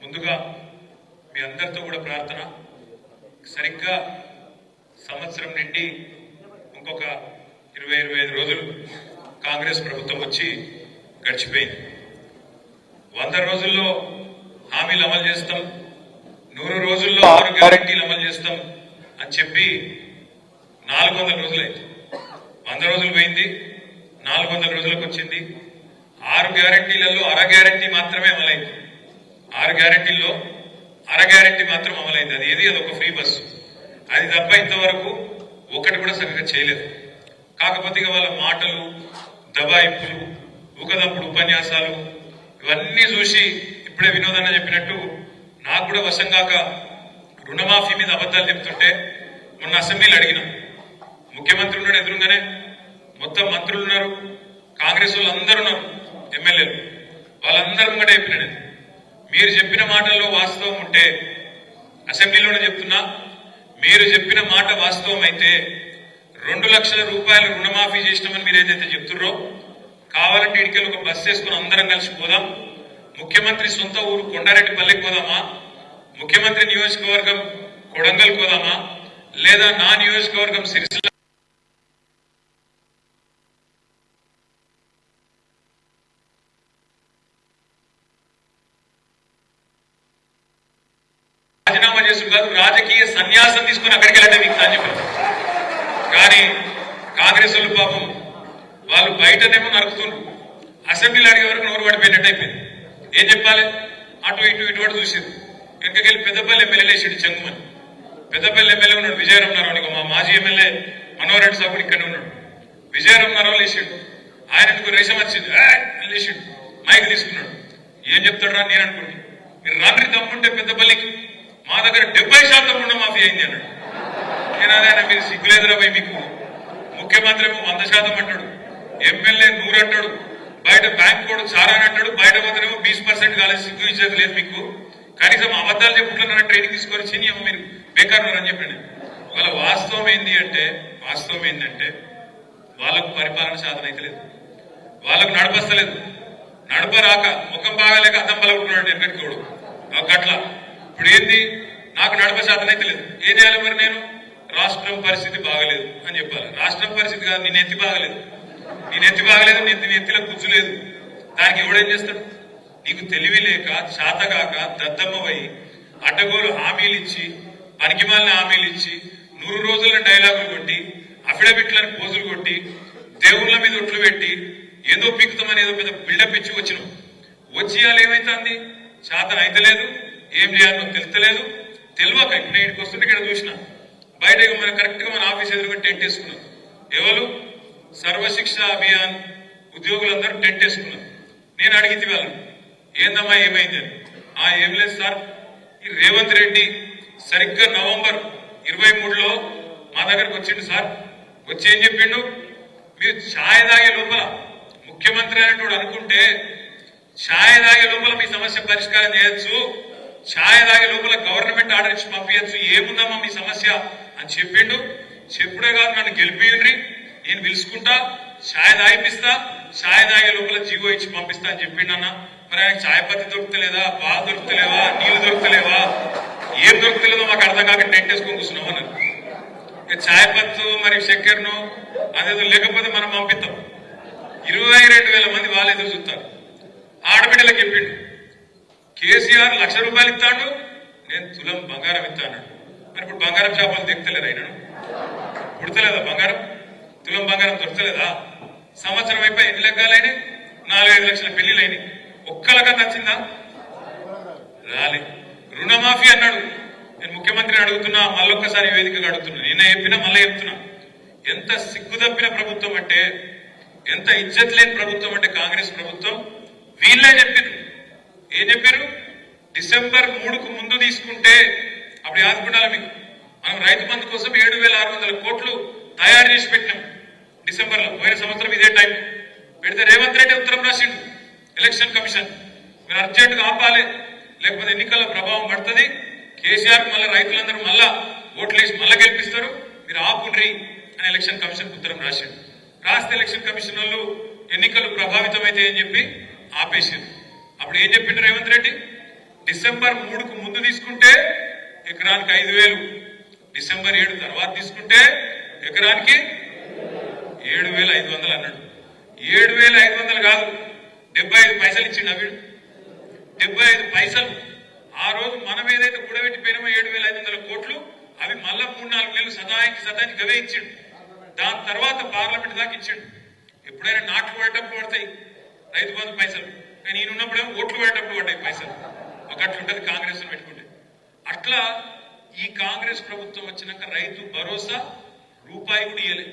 ముందుగా మీ అందరితో కూడా ప్రార్థన, సరిగ్గా సంవత్సరం నుండి ఇంకొక 20-25 రోజులు కాంగ్రెస్ ప్రభుత్వం వచ్చి గడిచిపోయింది. 100 రోజుల్లో హామీలు అమలు చేస్తాం, 100 రోజుల్లో 6 గ్యారెంటీలు అమలు చేస్తాం అని చెప్పి 400 రోజులైంది. 100 రోజులు పోయింది, 400 రోజులకు వచ్చింది. 6 గ్యారెంటీలలో అర గ్యారెంటీ మాత్రమే అమలైంది. 6 గ్యారెంటీల్లో అర గ్యారెంటీ మాత్రం అమలైంది. అది ఏది, అదొక ఫ్రీ బస్సు. అది తప్ప ఇంతవరకు ఒకటి కూడా సరిగ్గా చేయలేదు. కాకపోతే వాళ్ళ మాటలు, దబాయింపులు, ఊకదంపుడు ఉపన్యాసాలు ఇవన్నీ చూసి ఇప్పుడే వినోదన్న చెప్పినట్టు నాకు కూడా వశం కాక రుణమాఫీ మీద అబద్ధాలు చెప్తుంటే మొన్న అసెంబ్లీలో అడిగిన, ముఖ్యమంత్రి ఉన్నాడు ఎదురుగానే, మొత్తం మంత్రులు ఉన్నారు, కాంగ్రెస్ వాళ్ళు అందరూ ఉన్నారు, ఎమ్మెల్యేలు, వాళ్ళందరూ ముంగట చెప్పిన, మీరు చెప్పిన మాటల్లో వాస్తవం ఉంటే, అసెంబ్లీలోనే చెప్తున్నా, మీరు చెప్పిన మాట వాస్తవం అయితే 2 లక్షల రూపాయలు రుణమాఫీ చేసినామని మీరు ఏదైతే చెప్తున్నారో, కావాలంటే ఇడికెళ్ళి ఒక బస్సు వేసుకుని అందరం కలిసి పోదాం, ముఖ్యమంత్రి సొంత ఊరు కొండారెడ్డిపల్లికి పోదామా, ముఖ్యమంత్రి నియోజకవర్గం కొడంగల్ పోదామా, లేదా నా నియోజకవర్గం సిరిసిల్ల రాజీనామా చేసు కాదు, రాజకీయ సన్యాసం తీసుకుని అక్కడికి వెళ్ళండి మీకు అని చెప్పారు. కానీ కాంగ్రెస్ వాళ్ళు పాపం వాళ్ళు బయటనేమో నరుకుతున్నారు, అసెంబ్లీలో అడిగే వరకు నోరు పడిపోయినట్టు అయిపోయింది. ఏం చెప్పాలి, అటు ఇటు చూసారు. వెనకకెళ్ళి పెద్దపల్లి ఎమ్మెల్యే లేచాడు చెంగుమని. పెద్దపల్లి ఎమ్మెల్యే ఉన్నాడు విజయరామనారావు, మా మాజీ ఎమ్మెల్యే మనోహర్ సాబు ఇక్కడే ఉన్నాడు. విజయరామనారావు లేచాడు, ఆయన రేషం వచ్చింది లేచాడు, మైక్ తీసుకున్నాడు. ఏం చెప్తాడు రా నేను అనుకోండి, మీరు రాత్రి తమ్ముంటే పెద్దపల్లికి మా దగ్గర 70% రుణమాఫీ అయింది అన్నాడు. నేను అదే, మీరు సిగ్గులేదురా పోయి, మీకు ముఖ్యమంత్రి 100% అంటాడు, ఎమ్మెల్యే 100 అంటాడు, బయట బ్యాంక్ కూడా చాలా అంటాడు, బయట పోతేనేమో 20% కాలేదు, సిగ్గు ఇచ్చేది లేదు మీకు, కనీసం అబద్ధాలు చెప్పుకుంటున్నారని ట్రైనింగ్ తీసుకొని చిన్న మీరు బేకారున్నారని చెప్పండి. వాళ్ళ వాస్తవం ఏంటంటే వాళ్ళకు పరిపాలన సాధన అయితే లేదు, వాళ్ళకు నడపస్తలేదు, నడపరాక ముఖం బాగాలేక అద్దం పలుకుతున్నాడు ఎక్కడికోడు గట్ల. ఇప్పుడు ఏంది, నాకు నడప సాధన అయితే లేదు, ఏం చేయాలి మరి నేను, రాష్ట్రం పరిస్థితి బాగలేదు అని చెప్పాలి. రాష్ట్రం పరిస్థితి కాదు, నేను ఎత్తి బాగలేదు, నీ ఎత్తిలో కూర్చులేదు, దానికి ఎవడేం చేస్తాడు? నీకు తెలివి లేక, శాతగాక, దద్దమ్మవై అడ్డగోలు హామీలు ఇచ్చి, పనికిమాలిన హామీలు ఇచ్చి, 100 రోజుల డైలాగులు కొట్టి, అఫిడవిట్లను పోజులు కొట్టి, దేవుళ్ళ మీద ఒట్లు పెట్టి, ఏదో పీకుతామని ఏదో పెద్ద బిల్డప్ ఇచ్చి వచ్చినాం. వచ్చి ఇవాళ ఏమైతుంది, శాతం అయితే లేదు, ఏం చేయాలో తెలుస్తలేదు, తెలియక ఇప్పుడు ఇక్కడికి వస్తుంటే ఇక్కడ చూసిన బయట మన కరెక్ట్ గా మన ఆఫీస్ ఎదురుగా టెంట్ వేసుకున్నాం. ఎవరు, సర్వశిక్ష అభియాన్ ఉద్యోగులందరూ టెంట్ వేసుకున్నారు. నేను అడిగితే వాళ్ళని, ఏందమ్మా ఏమైంది అని. ఏం లేదు సార్, ఈ రేవంత్ రెడ్డి సరిగ్గా నవంబర్ 23లో మా దగ్గరకు వచ్చిండు సార్. వచ్చి ఏం చెప్పిండు, మీరు ఛాయ్ తాగే లోపల ముఖ్యమంత్రి అనేటోడు అనుకుంటే ఛాయ్ తాగే లోపల మీ సమస్య పరిష్కారం చేయొచ్చు, ఛాయ్ తాగే లోపల గవర్నమెంట్ ఆర్డర్ ఇచ్చి పంపించచ్చు, ఏముందమ్మా మీ సమస్య అని చెప్పిండు. చెప్పుడే కాదు, నన్ను గెలిపియండి, నేను పిలుచుకుంటా, ఛాయ్ తాగిపిస్తా, ఛాయ్ తాగే లోపల జీవో ఇచ్చి పంపిస్తా అని చెప్పిండన్న. మరి ఆయన ఛాయ్ పత్తి దొరుకుతలేదా, పాలు దొరుకుతలేవా, నీళ్లు దొరుకుతలేవా, ఏం దొరుకుతలేదో మాకు అర్థం కాక టెంట్ వేసుకొని కూర్చున్నాం అన్నారు. ఇక ఛాయ్ పత్తు మరి చక్కెరను అదేదో లేకపోతే మనం పంపిస్తాం. 22,000 మంది వాళ్ళు ఎదురు చూస్తారు. ఆడబిడ్డలకు చెప్పిండు, కేసీఆర్ ₹1,00,000 ఇస్తాడు, నేను తులం బంగారం ఇస్తాను. మరి ఇప్పుడు బంగారం చేపలు దిగుతలేదా, అయినా పుడతలేదా బంగారం, తులం బంగారం దొరకలేదా? సంవత్సరం అయిపోయి ఎన్ని లెక్కలైనా 4-5 లక్షల పెళ్లిళ్ళు అయినాయి, ఒక్కలగా నచ్చిందా? రాలే. రుణమాఫీ అన్నాడు, నేను ముఖ్యమంత్రిని అడుగుతున్నా, మళ్ళొక్కసారి వేదికగా అడుగుతున్నా, నిన్న చెప్పినా మళ్ళీ చెప్తున్నా, ఎంత సిగ్గుదప్పిన ప్రభుత్వం అంటే, ఎంత ఇజ్జత్ లేని ప్రభుత్వం అంటే కాంగ్రెస్ ప్రభుత్వం. వీళ్ళే చెప్పారు, ఏం చెప్పారు, డిసెంబర్ 3కు ముందు తీసుకుంటే, అప్పుడు యాదుకుండాలి మీకు, మనం రైతు బంధు కోసం 7,600 కోట్లు తయారు చేసి పెట్టినాం డిసెంబర్లో, పోయిన సంవత్సరం ఇదే టైం పెడితే రేవంత్ రెడ్డి ఉత్తరం రాసిండు ఎలక్షన్ కమిషన్, మీరు అర్జెంటుగా ఆపాలి, లేకపోతే ఎన్నికల ప్రభావం పడుతుంది, కేసీఆర్ మళ్ళీ రైతులందరూ మళ్ళా ఓట్లేసి మళ్ళా గెలిపిస్తారు, మీరు ఆపుండ్రి అని ఎలక్షన్ కమిషన్ ఉత్తరం రాసిండు. రాస్తే ఎలక్షన్ కమిషన్ వాళ్ళు ఎన్నికలు ప్రభావితమైతే అని చెప్పి ఆపేసింది. అప్పుడు ఏం చెప్పిండు రేవంత్ రెడ్డి, డిసెంబర్ 3కు ముందు తీసుకుంటే ఎకరానికి 5,000, డిసెంబర్ 7 తర్వాత తీసుకుంటే ఎకరానికి 7,500 అన్నాడు. 7,500 కాదు, 75 పైసలు ఇచ్చిండు వీడు. 75 పైసలు. ఆ రోజు మనం ఏదైతే కూడబెట్టిపోయినామో 7,500 కోట్లు, అవి మళ్ళా 3-4 నెలలు సదానికి గవే ఇచ్చిండు. దాని తర్వాత పార్లమెంట్ దాకా ఇచ్చిండు. ఎప్పుడైనా నాట్లు పడేటప్పుడు పడతాయి రైతు బంధు పైసలు, కానీ ఈయన ఉన్నప్పుడేమో ఓట్లు పడేటప్పుడు పడ్డాయి పైసలు. ఒకట్లుంటది కాంగ్రెస్ పెట్టుకుంటే. అట్లా ఈ కాంగ్రెస్ ప్రభుత్వం వచ్చినాక రైతు భరోసా రూపాయి కూడా ఇయ్యలే.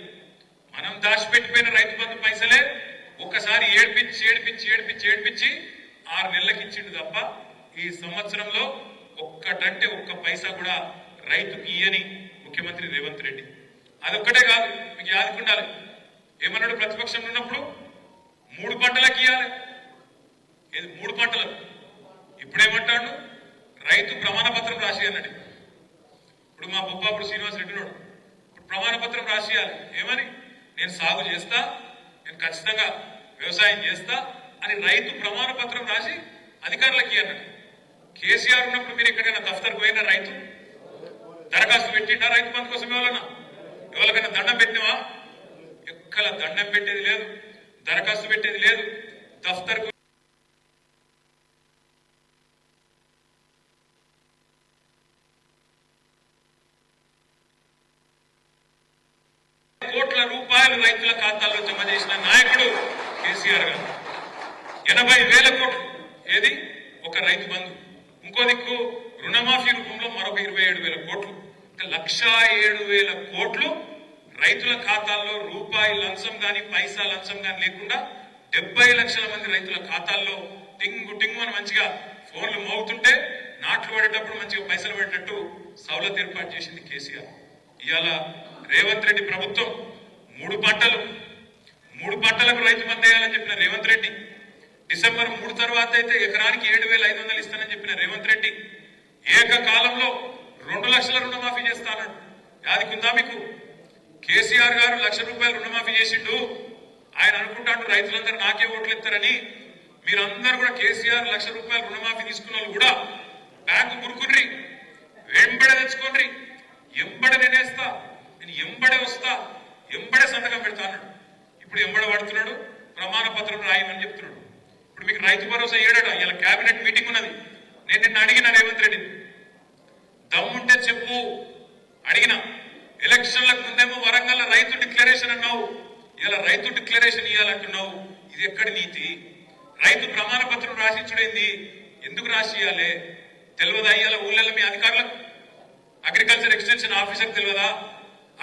మనం దాచిపెట్టిపోయిన రైతు బంధు పైసలే ఒక్కసారి ఏడిపించి 6 నెలలకు ఇచ్చిండు తప్ప ఈ సంవత్సరంలో ఒక్కటంటే ఒక్క పైసా కూడా రైతుకి ఇయ్యని ముఖ్యమంత్రి రేవంత్ రెడ్డి. అదొక్కటే కాదు, మీకు యాదుకుండాలి. ఏమన్నాడు ప్రతిపక్షంలో ఉన్నప్పుడు? 3 పంటలకు ఇయ్యాలి. ఏది 3 పంటలకు? ఇప్పుడేమంటాడు? రైతు ప్రమాణ పత్రం రాసి అన్నాడు. ఇప్పుడు మా బొప్పాపుడు శ్రీనివాస్ రెడ్డి నాడు ఇప్పుడు ప్రమాణ పత్రం రాసియాలి. ఏమని? నేను సాగు చేస్తా, నేను ఖచ్చితంగా వ్యవసాయం చేస్తా అని రైతు ప్రమాణ పత్రం రాసి అధికారులకి అన్నాడు. కేసీఆర్ ఉన్నప్పుడు మీరు ఎక్కడైనా దఫ్తర్కు పోయినా రైతు దరఖాస్తు పెట్టిండా రైతు బంధు కోసం? ఎవరికైనా దండం పెట్టినవా? ఎక్కడ దండం పెట్టేది లేదు, దరఖాస్తు పెట్టేది లేదు. దఫ్తర్కు కోట్ల రూపాయలు రైతుల ఖాతాల్లో జమ చేసిన నాయకుడు కేసీఆర్ గారు. 80,000 కోట్లు ఏది ఒక రైతు బంధు. ఇంకో దిక్కు రుణమాఫీ రూపంలో మరొక 27,000 కోట్లు. 1,07,000 కోట్లు రైతుల ఖాతాల్లో రూపాయి లంచం గాని పైసా లంచం గాని లేకుండా 70 లక్షల మంది రైతుల ఖాతాల్లో టింగు అని మంచిగా ఫోన్లు మోగుతుంటే నాట్లు పడేటప్పుడు మంచిగా పైసలు పడేటట్టు సౌలత్ ఏర్పాటు చేసింది కేసీఆర్. ఇవాళ రేవంత్ రెడ్డి ప్రభుత్వం 3 పంటలకు రైతు బంధు వేయాలని చెప్పిన రేవంత్ రెడ్డి, డిసెంబర్ 3 తర్వాత అయితే ఎకరానికి 7,500 ఇస్తానని చెప్పిన రేవంత్ రెడ్డి ఏకకాలంలో 2 లక్షల రుణమాఫీ చేస్తానన్నాడు. యాదికుందా మీకు? కేసీఆర్ గారు 1,00,000 రూపాయలు రుణమాఫీ చేసిండు. ఆయన అనుకుంటాడు రైతులందరూ నాకే ఓట్లు ఇస్తారని. మీరందరూ కూడా కేసీఆర్ 1,00,000 రూపాయలు రుణమాఫీ తీసుకున్న వాళ్ళు కూడా బ్యాంకు గురుకుర్రి, వెంబడే తెచ్చుకోండి, ఎంబడే నేనేస్తా, నేను ఎంబడే వస్తా, ఎంబడే సంతకం పెడతా అన్నాడు. ఇప్పుడు ఎంబడ పడుతున్నాడు, ప్రమాణ పత్రం రాయమని చెప్తున్నాడు. ఇప్పుడు మీకు రైతు భరోసా ఏడట. ఇలా కేబినెట్ మీటింగ్ ఉన్నది. నేను నిన్న అడిగిన రేవంత్ రెడ్డి, దమ్ముంటే చెప్పు అడిగిన. ఎలక్షన్లకు ముందేమో వరంగల్ రైతు డిక్లరేషన్ అన్నావు, ఇలా రైతు డిక్లరేషన్ ఇవ్వాలంటున్నావు. ఇది ఎక్కడి నీతి? రైతు ప్రమాణ పత్రం రాసిచ్చుడేంది? ఎందుకు రాసియాలి? తెలియదా? ఇవాళ ఊళ్ళల్లో మీ అధికారులకు, అగ్రికల్చర్ ఎక్స్టెన్షన్ ఆఫీసర్కి తెలియదా?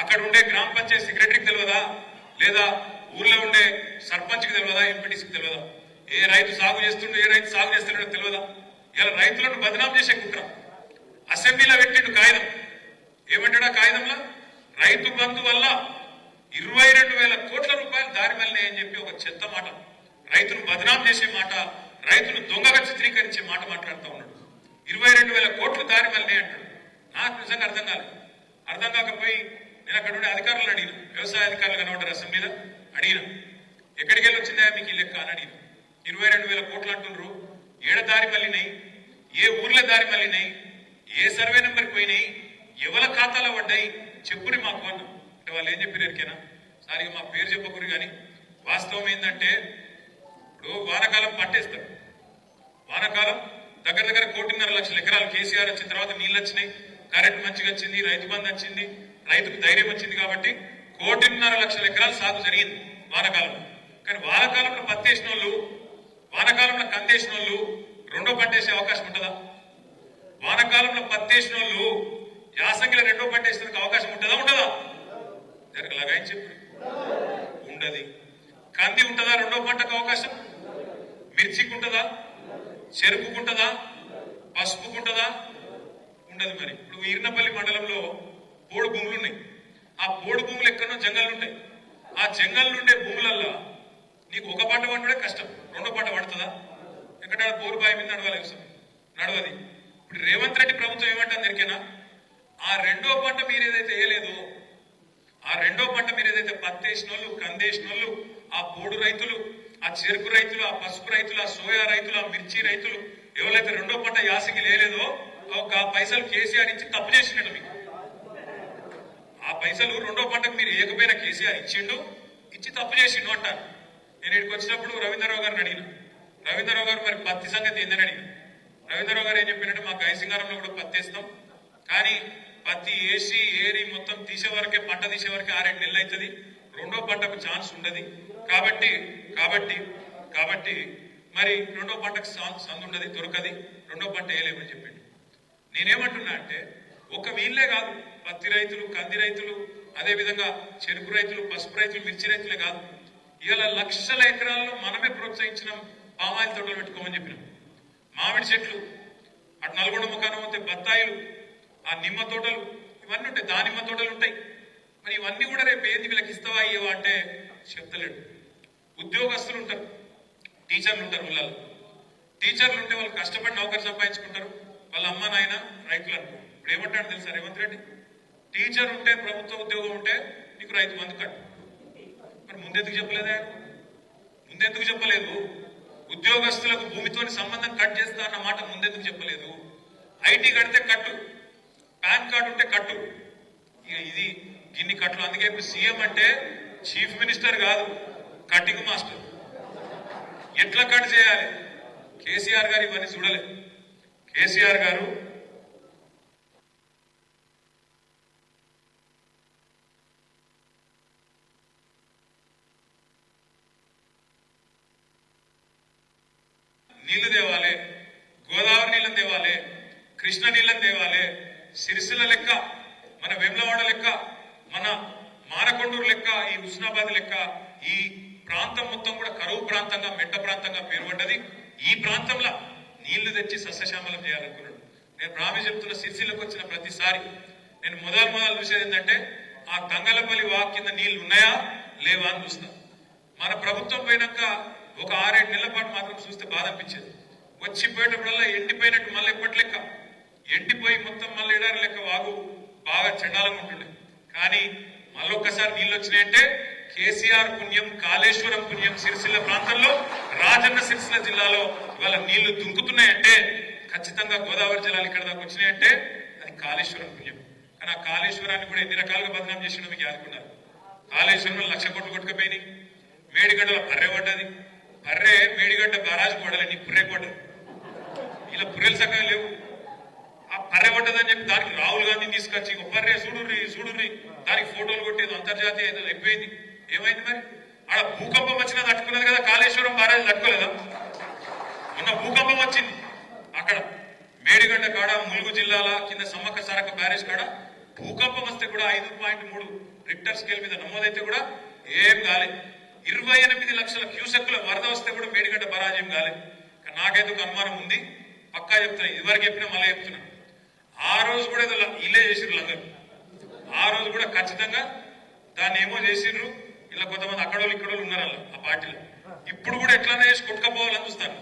అక్కడ ఉండే గ్రామ పంచాయతీ సెక్రటరీకి తెలియదా? లేదా ఊర్లో ఉండే సర్పంచ్కి తెలియదా? ఎంపీటీసీకి తెలియదా? ఏ రైతు సాగు చేస్తుండో ఏ రైతు సాగు చేస్తున్నాడో తెలియదా? ఇలా రైతులను బదనాం చేసే కుట్ర. అసెంబ్లీలో పెట్టిండు కాగితం. ఏమంటాడా కాగితంలో? రైతు బంధు వల్ల 22,000 కోట్ల రూపాయలు దారి మళ్ళీనాయని చెప్పి ఒక చెత్త మాట, రైతును బదనాం చేసే మాట, రైతును దొంగగా చిత్రీకరించే మాట మాట్లాడుతూ ఉన్నాడు. 22,000 కోట్లు దారి మళ్ళీ అంటాడు. నాకు నిజంగా అర్థం కాలేదు. అర్థం కాకపోయి నేను అక్కడ ఉండే అధికారులను అడిగిన, వ్యవసాయ అధికారులు కనబడ్డారు అసెంబ్లీలో, అడిగిన ఎక్కడికి వెళ్ళి వచ్చిందా మీకు ఈ లెక్క అని అడిగిన. 22,000 కోట్లు అంటున్నారు. ఏడ దారి మళ్ళీనాయి? ఏ ఊర్ల దారి మళ్ళీనాయి? ఏ సర్వే నెంబర్కి పోయినాయి? ఎవరి ఖాతాలో పడ్డాయి? చెప్పుని మాకు అన్న. అంటే వాళ్ళు ఏం చెప్పారు ఎరికేనా? సారిగా మా పేరు చెప్పకూరు. కానీ వాస్తవం ఏంటంటే ఇప్పుడు వానాకాలం పట్టేస్తారు. వానాకాలం దగ్గర 1.5 లక్షల ఎకరాలు కేసీఆర్ వచ్చిన తర్వాత నీళ్ళు వచ్చినాయి, కరెంట్ మంచిగా వచ్చింది, రైతు బంధు వచ్చింది, రైతుకు ధైర్యం వచ్చింది కాబట్టి 1.5 లక్షల ఎకరాలు సాగు జరిగింది వానాకాలంలో. కానీ వానాకాలంలో పత్తేసిన వాళ్ళు, వానాకాలంలో కందేసిన వాళ్ళు రెండో పంట వేసే అవకాశం ఉంటుందా? వానాకాలంలో పత్తేసిన వాళ్ళు యాసంగిలో రెండో పంట వేసేందుకు అవకాశం ఉంటుందా? జరగలాగా చెప్పు ఉండదు. కంది ఉంటుందా రెండో పంటకు అవకాశం? మిర్చికి ఉంటుందా? చెరుకుకుంటుందా? పసుపుకుంటుందా? ఉండదు. మరి ఇప్పుడు ఈర్నపల్లి మండలంలో పోడు భూములు ఉన్నాయి. ఆ పోడు భూములు ఎక్కడో జంగళ్ళు ఉంటాయి. ఆ జంగల్ నుండే భూములల్లో నీకు ఒక పంట పండుడే కష్టం, రెండో పంట పడుతుందా? ఎక్కడ బోరుబాయి మీద నడవది. ఇప్పుడు రేవంత్ రెడ్డి ప్రభుత్వం ఏమంటారు దొరికేనా? ఆ రెండో పంట మీరు ఏదైతే వేయలేదో, ఆ రెండో పంట మీరు ఏదైతే పత్తేసిన వాళ్ళు, కందేసిన వాళ్ళు, ఆ పోడు రైతులు, ఆ చెరుకు రైతులు, ఆ పసుపు రైతులు, ఆ సోయా రైతులు, ఆ మిర్చి రైతులు ఎవరైతే రెండో పంట యాసంగి లేలేదో ఒక పైసలు కేసీఆర్ ఇచ్చి తప్పు చేసినట్టు మీకు ఆ పైసలు రెండో పంటకు మీరు ఏకపోయినా కేసీఆర్ ఇచ్చిండు ఇచ్చి తప్పు చేసిండు అంటారు. నేను ఇక్కడికి వచ్చినప్పుడు రవీంద్రరావు గారిని అడిగిన, రవీంద్రరావు గారు మరి పత్తి సంగతి ఏందని అడిగిన. రవీంద్రరావు గారు ఏం చెప్పినట్టు మాకు ఐసింగారంలో కూడా పత్తి వేస్తాం, కానీ పత్తి వేసి ఏరి మొత్తం తీసే వరకే పంట తీసే వరకే 6-7 నెలలు అవుతుంది, రెండో పంటకు ఛాన్స్ ఉండదు, కాబట్టి కాబట్టి కాబట్టి మరి రెండో పంటకు సందు ఉండదు, దొరకది, రెండో పంట వేయలేమని చెప్పిండు. నేనేమంటున్నా అంటే ఒక వీళ్ళే కాదు, పత్తి రైతులు, కంది రైతులు, అదే విధంగా చెరుకు రైతులు, పసుపు రైతులు, మిర్చి రైతులే కాదు, ఇలా లక్షల ఎకరాల్లో మనమే ప్రోత్సహించిన పామాయిల్ తోటలు పెట్టుకోమని చెప్పినాం. మామిడి చెట్లు, అటు నల్గొండ ముఖానం పోతే బత్తాయిలు, ఆ నిమ్మ తోటలు ఇవన్నీ ఉంటాయి, దానిమ్మ తోటలు ఉంటాయి. మరి ఇవన్నీ కూడా రేపు ఏంది వీళ్ళకి ఇస్తావా అయ్యేవా అంటే చెప్తలేడు. ఉద్యోగస్తులు ఉంటారు, టీచర్లు ఉంటారు, ఊళ్ళలో టీచర్లు ఉంటే వాళ్ళు కష్టపడి నౌకరు సంపాదించుకుంటారు, వాళ్ళ అమ్మ నాయన రైతులు అనుకో. ఇప్పుడు ఏమంటాడు తెలుసా రేవంత్ రెడ్డి, టీచర్ ఉంటే ప్రభుత్వ ఉద్యోగం ఉంటే నీకు రైతు బంధు కట్టు. మరి ముందెందుకు చెప్పలేదా? ముందెందుకు చెప్పలేదు? ఉద్యోగస్తులకు భూమితోని సంబంధం కట్ చేస్తా అన్న మాట ముందెందుకు చెప్పలేదు? ఐటీ కడితే కట్టు, పాన్ కార్డు ఉంటే కట్టు, ఇక ఇది గిన్ని కట్లు. అందుకే ఇప్పుడు సీఎం అంటే చీఫ్ మినిస్టర్ కాదు, కటింగ్ మాస్టర్. ఎట్లా కట్ చేయాలి? కేసీఆర్ గారు ఇవన్నీ చూడలేదు. కేసీఆర్ గారు నీళ్లు తేవాలి, గోదావరి నీళ్ళని తేవాలి, కృష్ణ నీళ్ళని తేవాలి, సిరిసిల్ల లెక్క, మన వేములవాడ లెక్క, మన మానకొండూరు లెక్క, ఈ హుస్నాబాద్ లెక్క ఈ ప్రాంతం మొత్తం కూడా కరువు ప్రాంతంగా, మెట్ట ప్రాంతంగా పేరుపడ్డది. ఈ ప్రాంతంలో నీళ్లు తెచ్చి సస్యశ్యామలం చేయాలనుకున్నాడు. నేను ప్రామిస్ చెప్తున్న, సిరిసిల్లకు వచ్చిన ప్రతిసారి నేను మొదలు చూసేది ఏంటంటే ఆ తంగలపల్లి వాక్ కింద నీళ్లు ఉన్నాయా లేవా అని చూస్తా. మన ప్రభుత్వం పోయినాక ఒక 6-7 నెలల పాటు మాత్రం చూస్తే బాధ అనిపించేది. వచ్చిపోయేటప్పుడల్లా ఎండిపోయినట్టు మళ్ళీ ఎప్పటి లెక్క ఎండిపోయి మొత్తం మళ్ళీ ఎడారి లెక్క వాగు బాగా చండాలంగా ఉంటుండే. కానీ మళ్ళొక్కసారి నీళ్ళు వచ్చినాయంటే కేసీఆర్ పుణ్యం, కాళేశ్వరం పుణ్యం. సిరిసిల్ల ప్రాంతంలో, రాజన్న సిరిసిల్ల జిల్లాలో ఇవాళ నీళ్లు దుంకుతున్నాయంటే ఖచ్చితంగా గోదావరి జలాలు ఇక్కడ దాకా వచ్చినాయంటే అది కాళేశ్వరం పుణ్యం. కానీ ఆ కాళేశ్వరాన్ని కూడా ఎన్ని రకాలుగా బదనాం చేసిన మీకు యాదుకున్నారు. కాళేశ్వరంలో 1,00,000 కోట్లు కొట్టుకుపోయినాయి. మేడిగడ్డలో బర్రె పడ్డది, బర్రె మేడిగడ్డ బరాజు పడాలి, నీ పుర్రె పడ్డది. ఇలా పుర్రెలు సక్కగా లేవు. ఆ బర్రె పడ్డదని చెప్పి దానికి రాహుల్ గాంధీని తీసుకొచ్చి బర్రె చూడుర్రి చూడుర్రి దానికి ఫోటోలు కొట్టేది అంతర్జాతీయ ఏదో అయిపోయింది. ఏమైంది మరి? ఆడ భూకంపం వచ్చినా తట్టుకున్నది కదా, కాళేశ్వరం బరాజు తట్టుకోలేదా? మొన్న భూకంపం వచ్చింది అక్కడ మేడిగడ్డ కాడ, ములుగు జిల్లాల కింద సమ్మక్క సారక్క బ్యారేజ్ కాడ భూకంపం వస్తే కూడా 5.3 రిక్టర్ స్కేల్ మీద నమోదైతే కూడా ఏం కాలేదు. 28 లక్షల క్యూసెక్కుల వరద వస్తే కూడా మేడిగడ్డ బరాజ్ ఏం కాలేదు. నాకేందుకు అనుమానం ఉంది, పక్కా చెప్తున్నా, ఇదివరకు చెప్పినా మళ్ళీ చెప్తున్నా. ఆ రోజు కూడా ఏదో ఇల్లే చేసిర్రు అందరూ. ఆ రోజు కూడా ఖచ్చితంగా దాన్ని ఏమో చేసిర్రు. ఇలా కొంతమంది అక్కడోళ్ళు ఇక్కడోళ్ళు ఉన్నారు అలా ఆ పార్టీలో. ఇప్పుడు కూడా ఎట్లన్నా చేసి కొట్టుకపోవాలని చూస్తాను.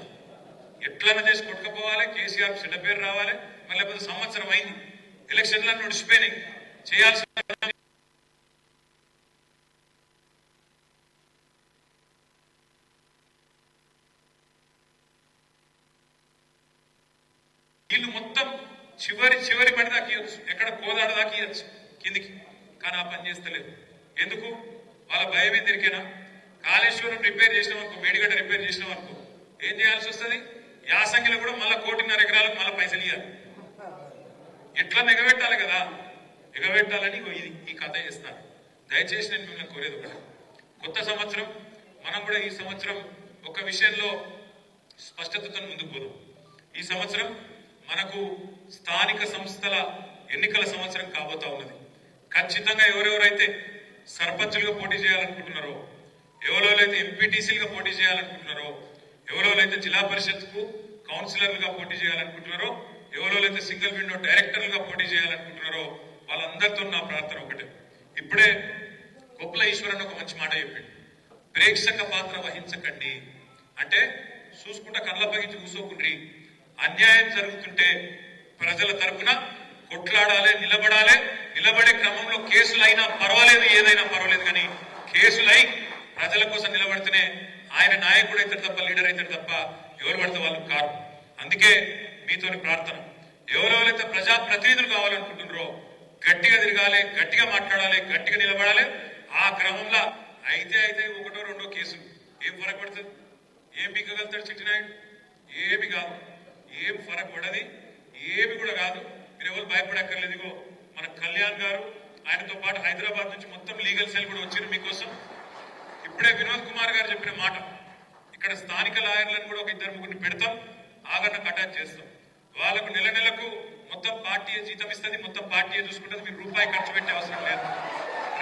ఎట్లన్నా చేసి కొట్టుకపోవాలి, కేసీఆర్ చెడ్డ పేరు రావాలి. మళ్ళీ లేకపోతే సంవత్సరం అయింది, ఎలక్షన్లన్నీ నడిచిపోయినాయి, చేయాల్సిన నీళ్లు మొత్తం చివరి పడి దాకా ఇవ్వచ్చు, ఎక్కడ కోదాడ దాకా ఇవ్వచ్చు కిందికి. కానీ ఆ పని చేస్తలేదు. ఎందుకు? వాళ్ళ భయం ఏందిరికేనా? కాళేశ్వరం రిపేర్ చేసినాం అనుకో, మేడిగడ్డ రిపేర్ చేసినాం అనుకో, ఏం చేయాల్సి వస్తుంది? యాసంగిలో కూడా మళ్ళీ 1.5 ఎకరాలకు మళ్ళీ పైసలు ఇవ్వాలి. ఎట్లా ఎగబెట్టాలి కదా, ఎగబెట్టాలని ఈ కథ చేస్తారు. దయచేసి నేను మిమ్మల్ని కోరేది ఒకటి, కొత్త సంవత్సరం మనం కూడా ఈ సంవత్సరం ఒక విషయంలో స్పష్టతతో ముందుకు పోదాం. ఈ సంవత్సరం మనకు స్థానిక సంస్థల ఎన్నికల సంవత్సరం కాబోతా ఉన్నది. ఖచ్చితంగా ఎవరెవరైతే సర్పంచులుగా పోటీ చేయాలనుకుంటున్నారో, ఎవరెవరైతే ఎంపీటీసీలుగా పోటీ చేయాలనుకుంటున్నారో, ఎవరెవరైతే జిల్లా పరిషత్కు కౌన్సిలర్లుగా పోటీ చేయాలనుకుంటున్నారో, ఎవరెవరైతే సింగిల్ విండో డైరెక్టర్లుగా పోటీ చేయాలనుకుంటున్నారో వాళ్ళందరితో నా ప్రార్థన ఒకటే. ఇప్పుడే కొప్పుల ఈశ్వరన్ ఒక మంచి మాట చెప్పిండు, ప్రేక్షక పాత్ర వహించకండి అంటే చూసుకుంటా కళ్ళ పగించి కూసోకుండ్రి. అన్యాయం జరుగుతుంటే ప్రజల తరఫున కొట్లాడాలి, నిలబడాలి. నిలబడే క్రమంలో కేసులైనా పర్వాలేదు, ఏదైనా పర్వాలేదు, కానీ కేసులై ప్రజల కోసం నిలబడితేనే ఆయన నాయకుడు అవుతాడు తప్ప, లీడర్ అవుతాడు తప్ప ఎవరు పడితే వాళ్ళు కారు. అందుకే మీతోని ప్రార్థన, ఎవరెవరైతే ప్రజాప్రతినిధులు కావాలనుకుంటున్నారో గట్టిగా తిరగాలి, గట్టిగా మాట్లాడాలి, గట్టిగా నిలబడాలి. ఆ క్రమంలో అయితే ఒకటో రెండో కేసులు ఏం ఫరక్ పడుతుంది? ఏం బిగ్గగలుగుతాడు చిట్టినాయుడు? ఏమి కాదు, ఏం ఫరక్ పడది, ఏమి కూడా కాదు. మీరు ఎవరు భయపడక్కర్లేదు. ఇగో మన కళ్యాణ్ గారు, ఆయనతో పాటు హైదరాబాద్ నుంచి మొత్తం లీగల్ సెల్ కూడా వచ్చారు మీకోసం. ఇప్పుడే వినోద్ కుమార్ గారు చెప్పిన మాట, ఇక్కడ స్థానిక లాయర్లను కూడా ఒక ఇద్దరు ముగ్గురిని పెడతాం, ఆగరణకు అటాచ్ చేస్తాం. వాళ్ళకు నెలకు మొత్తం పార్టీ జీతం ఇస్తుంది, మొత్తం పార్టీ చూసుకుంటుంది, మీరు రూపాయి ఖర్చు పెట్టే అవసరం లేదు.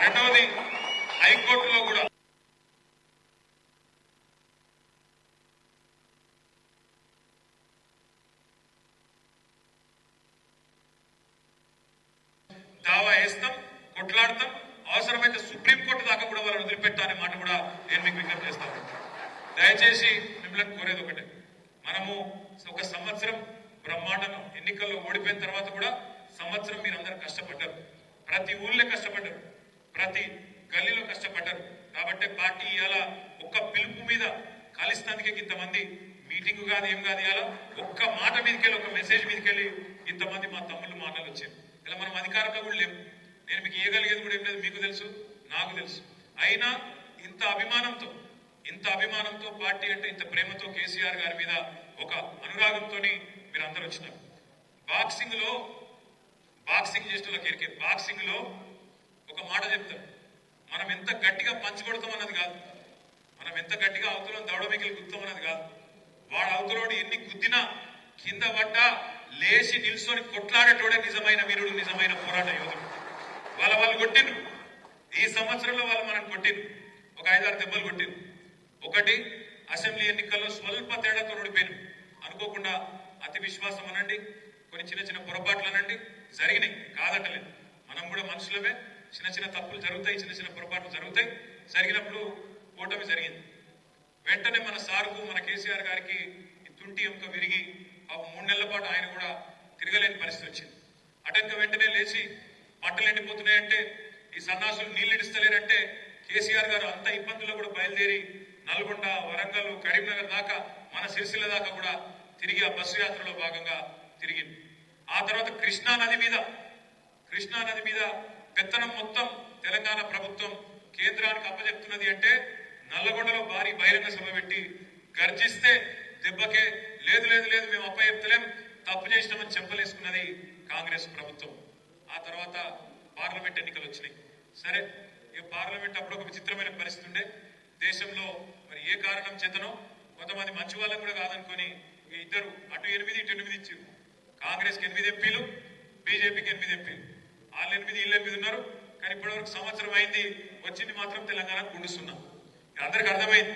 రెండవది, హైకోర్టులో కూడా దావా వేస్తాం, కొట్లాడతాం, అవసరమైతే సుప్రీంకోర్టు దాకా కూడా వాళ్ళని వదిలిపెట్టాలనే మాట కూడా నేను మీకు విజ్ఞప్తి చేస్తాను. దయచేసి మిమ్మల్ని కోరేది ఒకటే, మనము ఒక సంవత్సరం బ్రహ్మాండంగా ఎన్నికల్లో ఓడిపోయిన తర్వాత కూడా సంవత్సరం మీరు అందరూ కష్టపడ్డారు, ప్రతి ఊళ్ళో కష్టపడ్డారు, ప్రతి గల్లీలో కష్టపడ్డారు. కాబట్టి పార్టీ ఇవాళ ఒక్క పిలుపు మీద కలిసినందుకే ఇంతమంది మీటింగ్ కాదు ఏం కాదు, ఇవాళ ఒక్క మాట మీదకెళ్ళి, ఒక మెసేజ్ మీదకెళ్ళి ఇంతమంది మా తమ్ముళ్ళు మా అన్నలు వచ్చారు. ఇలా మనం అధికారంలో కూడా లేము, నేను మీకు ఇవ్వగలిగేది కూడా ఏం లేదు, మీకు తెలుసు నాకు తెలుసు. అయినా ఇంత అభిమానంతో పార్టీ అంటే ఇంత ప్రేమతో కేసీఆర్ గారి మీద ఒక అనురాగంతో మీరు అందరూ వచ్చినారు. బాక్సింగ్ చేసిన బాక్సింగ్ లో ఒక మాట చెప్తారు, మనం ఎంత గట్టిగా పంచుకొడతాం అన్నది కాదు, మనం ఎంత గట్టిగా అవతల దౌడమిగిలి గుద్దాం అన్నది కాదు, వాడు అవతలోడు ఎన్ని గుద్దినా కింద పడ్డా లేచి నిల్చొని కొట్లాడేటోడే నిజమైన వీరుడు, నిజమైన పోరాట యోధుడు. వాళ్ళు కొట్టిండ్రు, ఈ సంవత్సరంలో వాళ్ళు మనం కొట్టిండ్రు, ఒక 5-6 దెబ్బలు కొట్టిండ్రు. ఒకటి, అసెంబ్లీ ఎన్నికల్లో స్వల్ప తేడాతో ఓడిపోయారు. అనుకోకుండా అతి విశ్వాసం అనండి, కొన్ని చిన్న పొరపాట్లు అనండి జరిగినాయి, కాదటలేదు. మనం కూడా మనుషులమే, చిన్న తప్పులు జరుగుతాయి, చిన్న పొరపాట్లు జరుగుతాయి. జరిగినప్పుడు ఓటమి జరిగింది. వెంటనే మన సార్కు, మన కేసీఆర్ గారికి ఈ తుంటి ఎముక విరిగి 3 నెలల పాటు ఆయన కూడా తిరగలేని పరిస్థితి వచ్చింది. అటెంక వెంటనే లేచి పంటలు ఎండిపోతున్నాయంటే, ఈ సన్నాసులు నీళ్లు ఇడిస్తలేరంటే కేసీఆర్ గారు అంత ఇబ్బందుల్లో కూడా బయలుదేరి నల్గొండ, వరంగల్, కరీంనగర్ దాకా, మన సిరిసిల్ల దాకా కూడా తిరిగి ఆ బస్సు యాత్రలో భాగంగా తిరిగింది. ఆ తర్వాత కృష్ణా నది మీద పెత్తనం మొత్తం తెలంగాణ ప్రభుత్వం కేంద్రానికి అప్పచెప్తున్నది అంటే, నల్లగొండలో భారీ బహిరంగ సభ పెట్టి గర్జిస్తే దెబ్బకే లేదు మేము అప్పచెప్తలేం, తప్పు చేసినామని చెప్పలేసుకున్నది కాంగ్రెస్ ప్రభుత్వం. ఆ తర్వాత పార్లమెంట్ ఎన్నికలు వచ్చినాయి. సరే, ఈ పార్లమెంట్ అప్పుడు ఒక విచిత్రమైన పరిస్థితి ఉండే దేశంలో. మరి ఏ కారణం చేతనో కొంతమంది మంచి వాళ్ళని కూడా కాదనుకొని ఇద్దరు అటు 8 ఇటు 8 ఇచ్చారు. కాంగ్రెస్ కి 8 ఎంపీలు, బీజేపీకి 8 ఎంపీలు. వాళ్ళు 8 వీళ్ళు 8 ఉన్నారు. కానీ ఇప్పటివరకు సంవత్సరం అయింది, వచ్చింది మాత్రం తెలంగాణ గుండుస్తున్నాం. అందరికి అర్థమైంది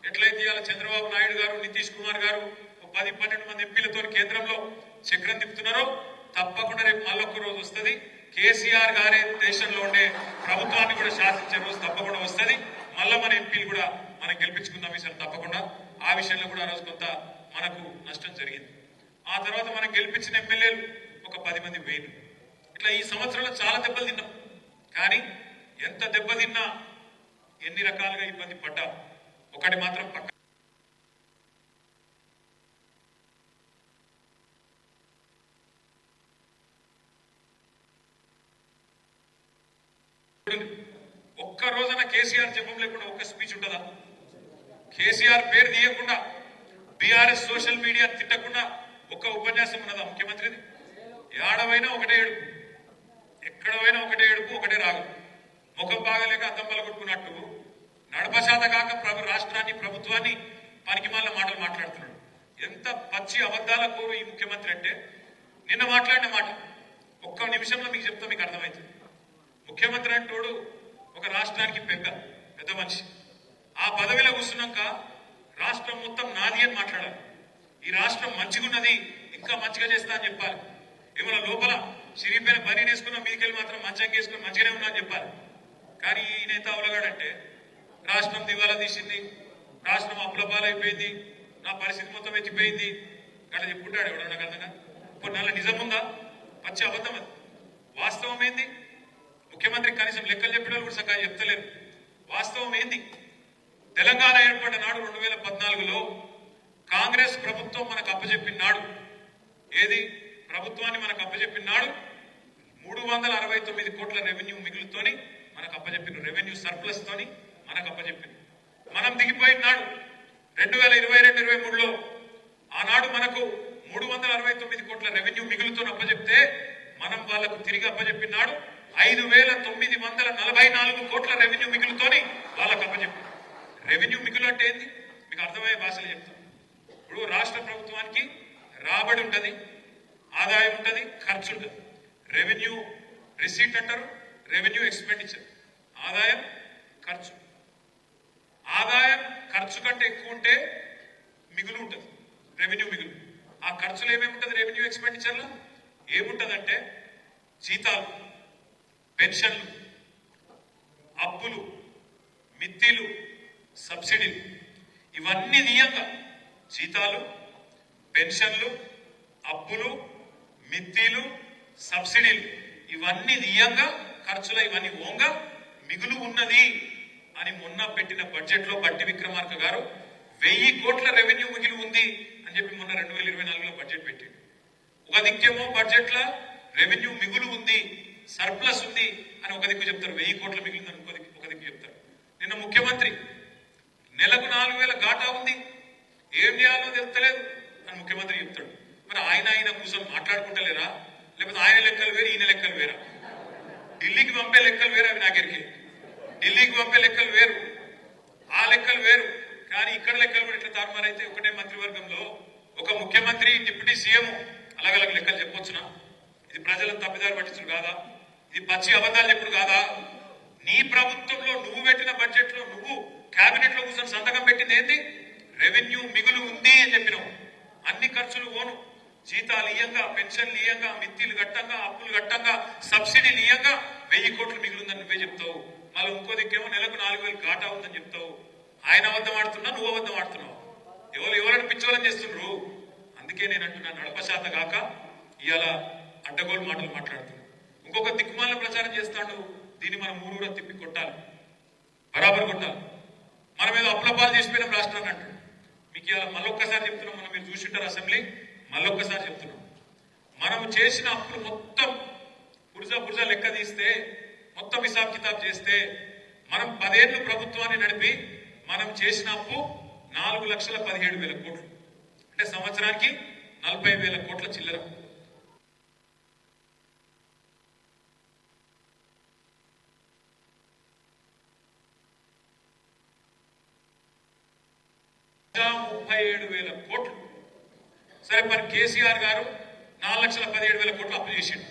ఎట్లయితే ఇవాళ చంద్రబాబు నాయుడు గారు, నితీష్ కుమార్ గారు 10-12 మంది ఎంపీలతో కేంద్రంలో చక్రం తిప్పుతున్నారో, తప్పకుండా రేపు మళ్ళొక్క రోజు వస్తుంది. కేసీఆర్ గారే దేశంలో ఉండే ప్రభుత్వాన్ని కూడా శాసించే రోజు తప్పకుండా వస్తుంది. మళ్ళా మన ఎంపీలు కూడా మనం గెలిపించుకుందాం ఈసారి తప్పకుండా. ఆ విషయంలో కూడా ఆ రోజు కొంత మనకు నష్టం జరిగింది. ఆ తర్వాత మనం గెలిపించిన ఎమ్మెల్యేలు ఒక 10 మంది పోయినారు. ఇట్లా ఈ సంవత్సరంలో చాలా దెబ్బలు తిన్నాం. కానీ ఎంత దెబ్బ తిన్నా, ఎన్ని రకాలుగా ఇబ్బంది పడ్డా, ఒకటి మాత్రం పక్క ఒక్క రోజున కేసీఆర్ జపం లేకుండా ఒక్క స్పీచ్ ఉంటుందా? కేసీఆర్ పేరు తీయకుండా, బీఆర్ఎస్ సోషల్ మీడియా తిట్టకుండా ఒక్క ఉపన్యాసం ఉన్నదా ముఖ్యమంత్రిది? ఏడవైనా ఒకటే ఏడుపు, ఎక్కడ పోయినా ఒకటే ఏడుపు, ఒకటే రాగం. ముఖం బాగలేక అద్దం పలగొట్టుకున్నట్టు నడపశాత కాక రాష్ట్రాన్ని, ప్రభుత్వాన్ని పనికిమాలిన మాటలు మాట్లాడుతున్నాడు. ఎంత పచ్చి అబద్ధాల కోరు ఈ ముఖ్యమంత్రి అంటే, నిన్న మాట్లాడిన మాట ఒక్క నిమిషంలో మీకు చెప్తా, మీకు అర్థమవుతుంది. ముఖ్యమంత్రి అంటోడు ఒక రాష్ట్రానికి పెద్ద మనిషి. ఆ పదవిలో కూర్చున్నాక రాష్ట్రం మొత్తం నాది అని మాట్లాడాలి. ఈ రాష్ట్రం మంచిగున్నది, ఇంకా మంచిగా చేస్తా అని చెప్పాలి. ఏమైనా లోపల చిరిగిపోయిన పని వేసుకున్న మీకెళ్ళి మాత్రం మంచిగా వేసుకుని మంచిగానే ఉన్నా అని చెప్పాలి. కానీ ఈ నేత అవలగాడంటే, రాష్ట్రం దివాలా తీసింది, రాష్ట్రం అప్పులపాలైపోయింది, నా పరిస్థితి మొత్తం ఎత్తిపోయింది అట్లా చెప్పుకుంటాడు. ఎవడన్నా కదన్నా ఇప్పుడు నెల నిజం ఉందా? పచ్చి అబద్ధం అది. వాస్తవం ఏంది? ముఖ్యమంత్రి కనీసం లెక్కలు చెప్పిన కూడా సరిగ్గా చెప్తలేరు. వాస్తవం ఏంది? తెలంగాణ ఏర్పడిన నాడు 2014లో కాంగ్రెస్ ప్రభుత్వం మనకు అప్పచెప్పినాడు, ఏది ప్రభుత్వాన్ని మనకు అప్పచెప్పినాడు 369 కోట్ల రెవెన్యూ మిగులుతోని మనకు అప్పచెప్పిన రెవెన్యూ సర్ప్లస్ తోని మనకు అప్పచెప్పింది. మనం దిగిపోయినాడు 2022-23లో ఆనాడు మనకు 369 కోట్ల రెవెన్యూ మిగులుతో అప్పచెప్తే మనం వాళ్లకు తిరిగి అప్పచెప్పినాడు 5,944 కోట్ల రెవెన్యూ మిగులుతోని వాళ్ళకు అప్పచెప్పింది. రెవెన్యూ మిగులు అంటే ఏంది మీకు అర్థమయ్యే భాషలో చెప్తాను. ఇప్పుడు రాష్ట్ర ప్రభుత్వానికి రాబడి ఉంటది, ఆదాయం ఉంటది, ఖర్చు ఉంటది. రెవెన్యూ రిసీట్ అంటారు, రెవెన్యూ ఎక్స్పెండిచర్. ఆదాయం ఖర్చు. ఆదాయం ఖర్చు కంటే ఎక్కువ ఉంటే మిగులు ఉంటుంది, రెవెన్యూ మిగులు. ఆ ఖర్చులు ఏమేముంటది రెవెన్యూ ఎక్స్పెండిచర్లో? ఏముంటదంటే జీతాలు, పెన్షన్లు, అప్పులు, మిత్తిలు, సబ్సిడీలు, ఇవన్నీ తీయంగా జీతాలు, పెన్షన్లు, అప్పులు, మిత్తిలు, సబ్సిడీలు ఇవన్నీ తీయంగా ఖర్చుల ఇవన్నీ ఓంగా మిగులు ఉన్నది అని మొన్న పెట్టిన బడ్జెట్ లో బట్టి విక్రమార్క గారు 1000 కోట్ల రెవెన్యూ మిగిలి ఉంది అని చెప్పి మొన్న 2024లో బడ్జెట్ పెట్టింది. ఒక దిక్కేమో బడ్జెట్ లో రెవెన్యూ మిగులు ఉంది, సర్ప్లస్ ఉంది అని ఒక దిక్కు చెప్తారు, 1000 కోట్ల మిగిలిందని ఒక దిక్కు చెప్తారు. నిన్న ముఖ్యమంత్రి నెలకు 4,000 ఘాటా ఉంది, ఏం చేయాలో తెలుస్తలేదు అని ముఖ్యమంత్రి చెప్తాడు. మరి ఆయన కూర్చొని మాట్లాడుకుంటలేరా? లేకపోతే ఆయన లెక్కలు వేరు, ఈయన లెక్కలు వేరా? ఢిల్లీకి పంపే లెక్కలు వేరు, అవి నాకెరికి. ఢిల్లీకి పంపే లెక్కలు వేరు, ఆ లెక్కలు వేరు. కానీ ఇక్కడ లెక్కలు కూడా ఇట్లా తారుమారైతే ఒకటే మంత్రివర్గంలో ఒక ముఖ్యమంత్రి, డిప్యూటీ సీఎం అలగలగ లెక్కలు చెప్పొచ్చునా? ఇది ప్రజలను తప్పిదారి పట్టించడం కాదా? ఇది పచ్చి అబద్ధాలు చెప్పుడు కాదా? నీ ప్రభుత్వంలో నువ్వు పెట్టిన బడ్జెట్ లో నువ్వు కేబినెట్ లో కూర్చొని సంతకం పెట్టింది ఏంటి? రెవెన్యూ మిగులు ఉంది అని చెప్పినావు. అన్ని ఖర్చులు ఓను, జీతాలు ఇయ్యంగా, పెన్షన్లు ఇయ్యంగా, మిత్తిలు గట్టంగా, అప్పులు గట్టంగా, సబ్సిడీలు ఇయ్యంగా 1000 కోట్లు మిగులుందని నువ్వే చెప్తావు. మళ్ళీ ఇంకో దిక్కేమో నెలకు 4,000 ఘాటా ఉందని చెప్తావు. ఆయన అబద్ధం ఆడుతున్నా, నువ్వు అబద్ధం ఆడుతున్నావు. ఎవరైనా పిచ్చోళ్ళని చేస్తున్నారు. అందుకే నేను అంటున్నా, నడపశాత కాక ఇవాళ అడ్డగోలు మాటలు మాట్లాడుతున్నాను. ఇంకొక దిక్కుమాల ప్రచారం చేస్తాడు. దీన్ని మనం ఊరూరా తిప్పి కొట్టాలి, బరాబర్ కొట్టాలి. మనం ఏదో అప్లపాలు చేసిపోయినాం రాష్ట్రాన్ని అంటాడు. మీకు ఇవాళ మళ్ళొక్కసారి చెప్తున్నాం, మనం మీరు చూసింటారు అసెంబ్లీ, మళ్ళొక్కసారి చెప్తున్నాం. మనం చేసిన అప్పులు మొత్తం పురుజా లెక్క తీస్తే, మొత్తం హిసాబ్ కితాబ్ చేస్తే, మనం 10 ఏళ్లు ప్రభుత్వాన్ని నడిపి మనం చేసిన అప్పు 4,17,000 కోట్లు. అంటే సంవత్సరానికి 40,000 కోట్ల చిల్లర. కోట్లు. సరే, మరి కేసీఆర్ గారు 4,17,000 కోట్లు అప్పు చేసిండు.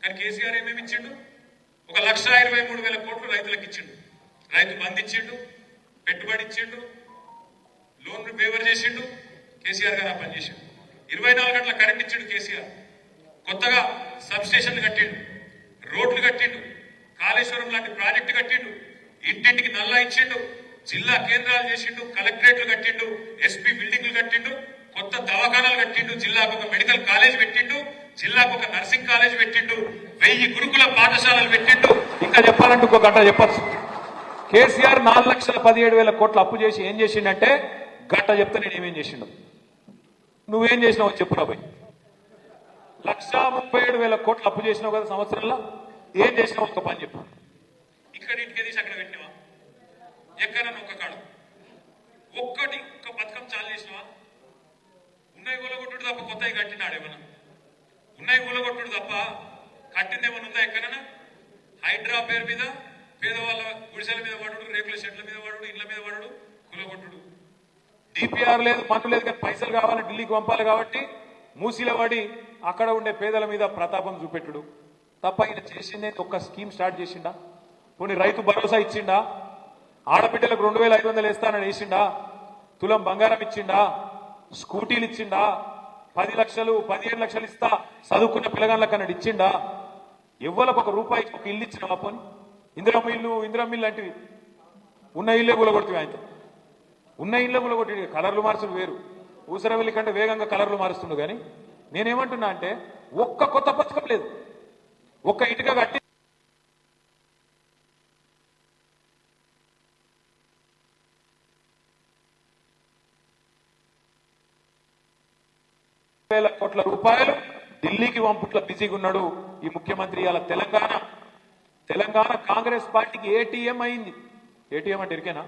కానీ కేసీఆర్ ఏమేమి ఇచ్చిండు? 1,23,000 కోట్లు రైతులకు ఇచ్చిండు. రైతు బంధు ఇచ్చిండు, పెట్టుబడి ఇచ్చిండు, లోన్ ఫేవర్ చేసిండు. కేసీఆర్ గారు ఆ పని చేసిండు. 24 గంటల కరెంట్ ఇచ్చిండు కేసీఆర్. కొత్తగా సబ్ స్టేషన్లు కట్టిండు, రోడ్లు కట్టిండు, కాళేశ్వరం లాంటి ప్రాజెక్టు కట్టిండు, ఇంటింటికి నల్లా ఇచ్చిండు, జిల్లా కేంద్రాలు చేసిండు, కలెక్టరేట్లు కట్టిండు, ఎస్పీ బిల్డింగ్లు కట్టిండు, కొత్త దవాఖానాలు కట్టిండు, జిల్లాకు ఒక మెడికల్ కాలేజ్ పెట్టిండు, జిల్లాకు ఒక నర్సింగ్ కాలేజ్ పెట్టిండు, 1000 గురుకుల పాఠశాలలు పెట్టిండు. ఇంకా చెప్పాలంటే ఇంకో గంట చెప్పచ్చు. కేసీఆర్ 4,17,000 కోట్లు అప్పు చేసి ఏం చేసిండంటే, గంట చెప్తే నేను ఏమేం చేసిండు, నువ్వేం చేసినావు చెప్పురా పోయి. 1,37,000 కోట్లు అప్పు చేసినావు కదా సంవత్సరంలో, ఏం చేసినావు ఒక పని చెప్పు. ఇక్కడ ఇంటికి తీసి అక్కడ పెట్టినావా? ఎక్కడన్నా ఒక కాడు ఒక్క పథకం చాలు చేసినావా? ఉన్నాయి కూలగొట్టుడు తప్ప కొత్తవి కట్టినాడేమన్నా? ఉన్నాయి కూలగొట్టుడు తప్ప కట్టిందేమన్నా ఉందా ఎక్కడన్నా? హైడ్రా పేరు మీద పేదవాళ్ళ గుడిసెల మీద వాడు, రేకుల షెడ్ల మీద వాడు, ఇళ్ల మీద వాడు, కూలగొట్టుడు. డిపిఆర్ లేదు, మన్ను లేదు, కానీ పైసలు కావాలి, ఢిల్లీకి పంపాలి కాబట్టి మూసీల పడి అక్కడ ఉండే పేదల మీద ప్రతాపం చూపెట్టుడు తప్ప ఈయన చేసిందే ఒక్క స్కీమ్ స్టార్ట్ చేసిండా? కొన్ని రైతు భరోసా ఇచ్చిండా? ఆడబిడ్డలకు 2,500 వేస్తానని వేసిండా? తులం బంగారం ఇచ్చిండా? స్కూటీలు ఇచ్చిండా? 10 లక్షలు 15 లక్షలు ఇస్తా చదువుకున్న పిల్లగాళ్ళకి అన్నాడు, ఇచ్చిండా? ఎవ్వరికి ఒక రూపాయికి ఒక ఇల్లు ఇచ్చిన పోని. ఇందిరమ్మిల్లు లాంటివి ఉన్న ఇల్లే కూలగొడుతుంది. ఆయనతో ఉన్న ఇల్లే కూలగొట్టి కలర్లు మార్చుడు వేరు. ఊసరవెల్లి కంటే వేగంగా కలర్లు మారుస్తుండు. కానీ నేనేమంటున్నా అంటే, ఒక్క కొత్త పథకం లేదు, ఒక్క ఇటుక కట్టి వేల కోట్ల రూపాయలు ఢిల్లీకి పంపుట్ల బిజీగా ఉన్నాడు ఈ ముఖ్యమంత్రి. ఇలా తెలంగాణ కాంగ్రెస్ పార్టీకి ఏటీఎం అయింది. ఏటీఎం అంటే ఇరికేనా?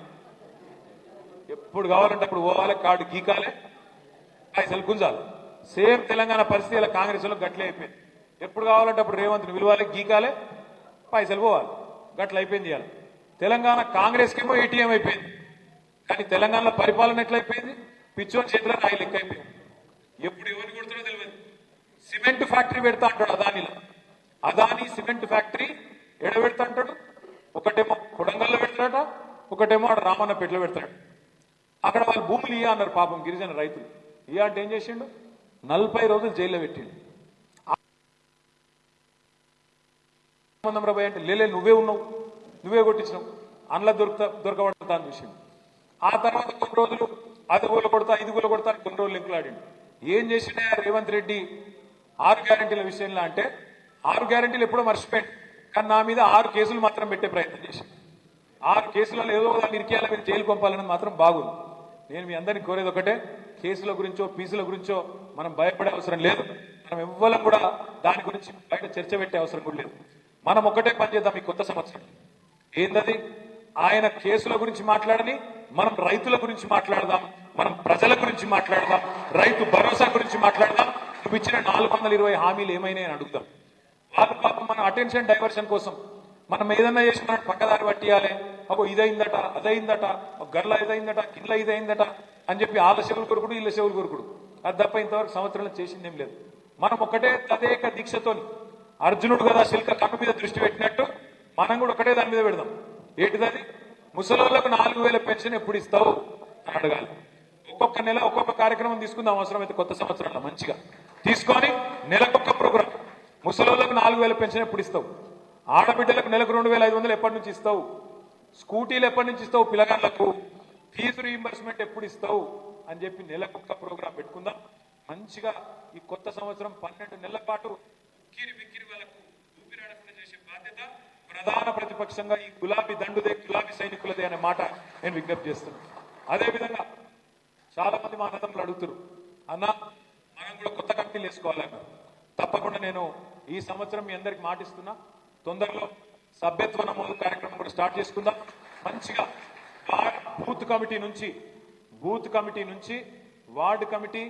ఎప్పుడు కావాలంటే అప్పుడు పోవాలి, కార్డు గీకాలే, పైసలు గుంజాలి. సేమ్ తెలంగాణ పరిస్థితి ఇలా కాంగ్రెస్ లో గట్లే అయిపోయింది. ఎప్పుడు కావాలంటే అప్పుడు రేవంత్ని విలువాలి, గీకాలే, పైసలు పోవాలి, గట్ల అయిపోయింది. ఇవాళ తెలంగాణ కాంగ్రెస్ కేమో ఏటీఎం అయిపోయింది. కానీ తెలంగాణలో పరిపాలన ఎట్లయిపోయింది? పిచ్చోని చేతిలో రాయి లెక్క అయిపోయింది. ఎప్పుడు ఎవరు కొడుతున్నా తెలియదు. సిమెంట్ ఫ్యాక్టరీ పెడతా అంటాడు అదానిలో. అదాని సిమెంట్ ఫ్యాక్టరీ ఎడ పెడతా అంటాడు? ఒకటేమో కొడంగల్లో పెడతాడట, ఒకటేమో ఆడ రామన్నపేటలో పెడతాడు. అక్కడ వాళ్ళు భూములు ఇయ్య అన్నారు పాపం గిరిజన రైతులు. ఇయ్య అంటే ఏం చేసిండు? 40 రోజులు జైల్లో పెట్టిండు. రాబాయ్ అంటే లేలే, నువ్వే ఉన్నావు, నువ్వే కొట్టించినావు, అందులో దొరకబడతా అని చూసిండు. ఆ తర్వాత కొన్ని రోజులు అది గోల కొడతా, ఇది గోల కొడతా కొన్ని రోజులు లింకులాడిండు. ఏం చేసిండే రేవంత్ రెడ్డి 6 గ్యారెంటీల విషయంలో అంటే 6 గ్యారెంటీలు ఎప్పుడో మర్చిపోయాడు. కానీ నా మీద 6 కేసులు మాత్రం పెట్టే ప్రయత్నం చేశాడు. 6 కేసులలో ఏదో దాన్ని ఇరికేయాలి, మీరు జైలు పంపాలన్నది మాత్రం బాగుంది. నేను మీ అందరినీ కోరేది ఒకటే, కేసుల గురించో ఫీజుల గురించో మనం భయపడే అవసరం లేదు. మనం ఎవ్వరం కూడా దాని గురించి బయట చర్చ పెట్టే అవసరం కూడా లేదు. మనం ఒకటే పని చేద్దాం ఈ కొత్త సంవత్సరం. ఏంటది? ఆయన కేసుల గురించి మాట్లాడని, మనం రైతుల గురించి మాట్లాడదాం, మనం ప్రజల గురించి మాట్లాడదాం, రైతు భరోసా గురించి మాట్లాడదాం. నువ్వు ఇచ్చిన 420 హామీలు ఏమైనా అని అడుగుదాం. వాళ్ళు పాపం మన అటెన్షన్ డైవర్షన్ కోసం మనం ఏదన్నా చేసి మనం పక్కదారి పట్టియాలి, అగో ఇదైందట, అదైందట, గర్ల ఇదైందట, కింద ఇదైందట అని చెప్పి వాళ్ళ చెవులు కొరుకుడు, వీళ్ళ చెవులు కొరుకుడు. అది తప్ప ఇంతవరకు సంవత్సరంలో చేసిందేం లేదు. మనం ఒకటే తదేక దీక్షతోని అర్జునుడు కదా శిల్క కన్ను మీద దృష్టి పెట్టినట్టు మనం కూడా ఒకటే దాని మీద పెడదాం. ఏంటిది? ముసలోళ్లకు 4000 పెన్షన్ ఎప్పుడు ఇస్తావు అని అడగాలి. ఒక్కొక్క నెల ఒక్కొక్క కార్యక్రమం తీసుకుందాం అవసరమైతే కొత్త సంవత్సరంలో మంచిగా తీసుకొని నెలకొక్క ప్రోగ్రాం. ముసలోళ్లకు 4000 పెన్షన్ ఎప్పుడు ఇస్తావు? ఆడబిడ్డలకు నెలకు 2500 ఎప్పటి నుంచి ఇస్తావు? స్కూటీలు ఎప్పటి నుంచి ఇస్తావు? పిల్లగాళ్లకు ఫీజు రీయింబర్స్మెంట్ ఎప్పుడు ఇస్తావు అని చెప్పి నెలకొక్క ప్రోగ్రాం పెట్టుకుందాం. మంచిగా ఈ కొత్త సంవత్సరం 12 నెలల పాటు ఉక్కిరి బిక్కిరి వాళ్ళకు ఊపిరాడకుండా చేసే బాధ్యత ప్రధాన ప్రతిపక్షంగా ఈ గులాబీ దండుదే, గులాబీ సైనికులదే అనే మాట నేను విజ్ఞప్తి చేస్తున్నాను. అదేవిధంగా చాలా మంది మా అన్నదమ్ములు అడుగుతారు, అన్న మనం కూడా కొత్త కమిటీలు వేసుకోవాలన్న. తప్పకుండా నేను ఈ సంవత్సరం మీ అందరికి మాటిస్తున్నా, తొందరలో సభ్యత్వ నమోదు కార్యక్రమం కూడా స్టార్ట్ చేసుకుందాం. మంచిగా బూత్ కమిటీ నుంచి వార్డు కమిటీ,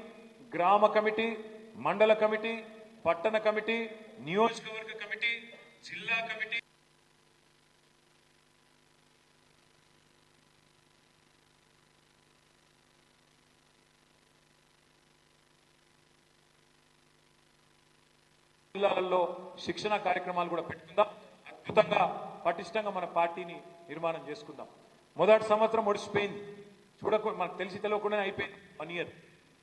గ్రామ కమిటీ, మండల కమిటీ, పట్టణ కమిటీ, నియోజకవర్గ కమిటీ, జిల్లా కమిటీ, జిల్లాలలో శిక్షణ కార్యక్రమాలు కూడా పెట్టుకుందాం. అద్భుతంగా పటిష్టంగా మన పార్టీని నిర్మాణం చేసుకుందాం. మొదటి సంవత్సరం ఒడిసిపోయింది, మనకు తెలిసి తెలియకుండానే అయిపోయింది 1 ఇయర్.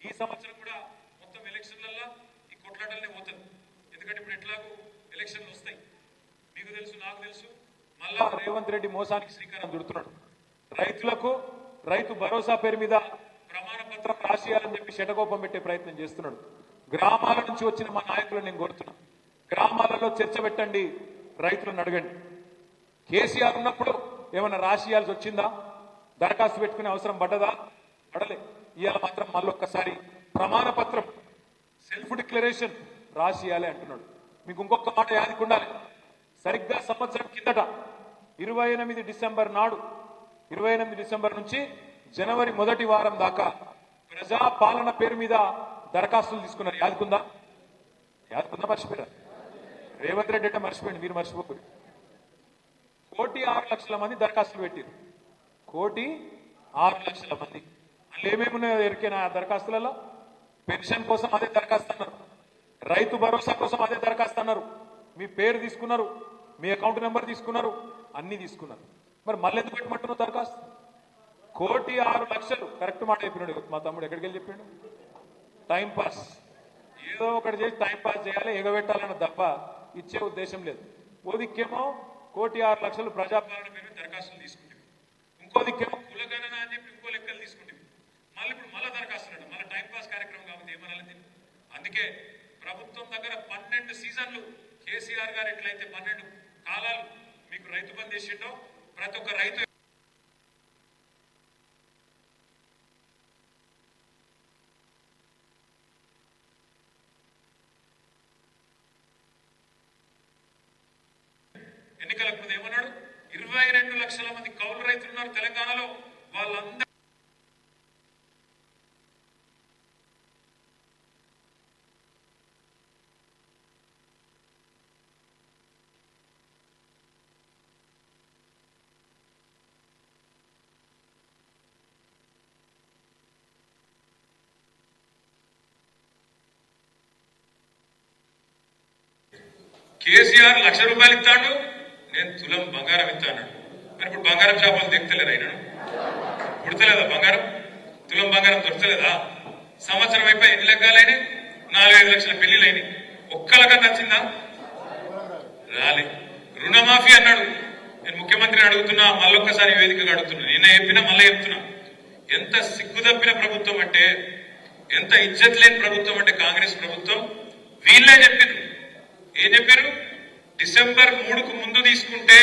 ఈ సంవత్సరం కూడా మొత్తం ఎలక్షన్లలో ఈ కొట్లాటలనే పోతుంది. ఎందుకంటే ఇప్పుడు ఎట్లాగూ ఎలక్షన్లు వస్తాయి, మీకు తెలుసు, నాకు తెలుసు. మళ్ళా రేవంత్ రెడ్డి మోసానికి శ్రీకారం చుడుతున్నాడు. రైతులకు రైతు భరోసా పేరు మీద ప్రమాణ పత్రం రాసియాలని చెప్పి శటకోపం పెట్టే ప్రయత్నం చేస్తున్నాడు. గ్రామాల నుంచి వచ్చిన మా నాయకులను నేను కోరుతున్నాను, గ్రామాలలో చర్చ పెట్టండి, రైతులను అడగండి. కేసీఆర్ ఉన్నప్పుడు ఏమైనా రాసియాల్సి వచ్చిందా? దరఖాస్తు పెట్టుకునే అవసరం పడ్డదా? పడలే. ఇవాళ మాత్రం మళ్ళొక్కసారి ప్రమాణ పత్రం, సెల్ఫ్ డిక్లరేషన్ రాసియాలి అంటున్నాడు. మీకు ఇంకొక మాట యాదికి ఉండాలి. సరిగ్గా సంవత్సరం కిందట 28 డిసెంబర్ నాడు, 28 డిసెంబర్ నుంచి జనవరి మొదటి వారం దాకా ప్రజాపాలన పేరు మీద దరఖాస్తులు తీసుకున్నారు. యాదుకుందా? మర్చిపోయారా? రేవంత్ రెడ్డి అంటే మర్చిపోయింది, మీరు మర్చిపోకూడదు. 1,06,00,000 మంది దరఖాస్తులు పెట్టారు. 1,06,00,000 మంది. అందులో ఏమేమి ఉన్నాయో ఎరికైనా దరఖాస్తులలో? పెన్షన్ కోసం అదే దరఖాస్తు అన్నారు, రైతు భరోసా కోసం అదే దరఖాస్తు అన్నారు, మీ పేరు తీసుకున్నారు, మీ అకౌంట్ నెంబర్ తీసుకున్నారు, అన్ని తీసుకున్నారు. మరి మళ్ళీ ఎందుకు పెట్టమంటున్నారు దరఖాస్తు? 1,06,00,000. కరెక్ట్ మాట చెప్పినాడు మా తమ్ముడు. ఎక్కడికి వెళ్ళి చెప్పిండు? టైం పాస్, ఏదో ఒకటి చేసి టైం పాస్ చేయాలి, ఎగబెట్టాలన్న తప్ప ఇచ్చే ఉద్దేశం లేదు. ఓ దిక్కేమో 1,06,00,000 ప్రజాపాలన పేరు దరఖాస్తులు తీసుకుంటుంది, ఇంకో దిక్కేమో కులగణన అని చెప్పి ఇంకో లెక్కలు తీసుకుంటుంది. మళ్ళీ ఇప్పుడు మళ్ళీ దరఖాస్తున్నాడు, మళ్ళీ టైం పాస్ కార్యక్రమం కాబట్టి ఏమనాలి. అందుకే ప్రభుత్వం దగ్గర 12 సీజన్లు కేసీఆర్ గారు ఎట్లయితే 12 కాలాలు మీకు రైతు బంధు చేసిండో, ప్రతి ఒక్క రైతు ఏమన్నాడు 22 లక్షల మంది కౌలు రైతులు ఉన్నారు తెలంగాణలో. వాళ్ళందరూ కేసీఆర్ ₹1,00,000 ఇస్తాడు, నేను తులం బంగారం ఇస్తాను. మరి ఇప్పుడు బంగారం చేపలు దిగుతలేరు అయినా పుడతలేదా బంగారం? తులం బంగారం దొరకలేదా? సంవత్సరం అయిపోయి ఎన్ని లెగ్గాలైనా 4-5 లక్షల పెళ్లిలైనవి. ఒక్కలకన్నా నచ్చిందా? రాలే. రుణమాఫీ అన్నాడు. నేను ముఖ్యమంత్రిని అడుగుతున్నా, మళ్ళొక్కసారి వేదికగా అడుగుతున్నా. నిన్న చెప్పినా మళ్ళీ చెప్తున్నా. ఎంత సిగ్గుదప్పిన ప్రభుత్వం అంటే, ఎంత ఇజ్జత్ లేని ప్రభుత్వం అంటే కాంగ్రెస్ ప్రభుత్వం. వీళ్ళే చెప్పారు. ఏం చెప్పారు? డిసెంబర్ 3కు ముందు తీసుకుంటే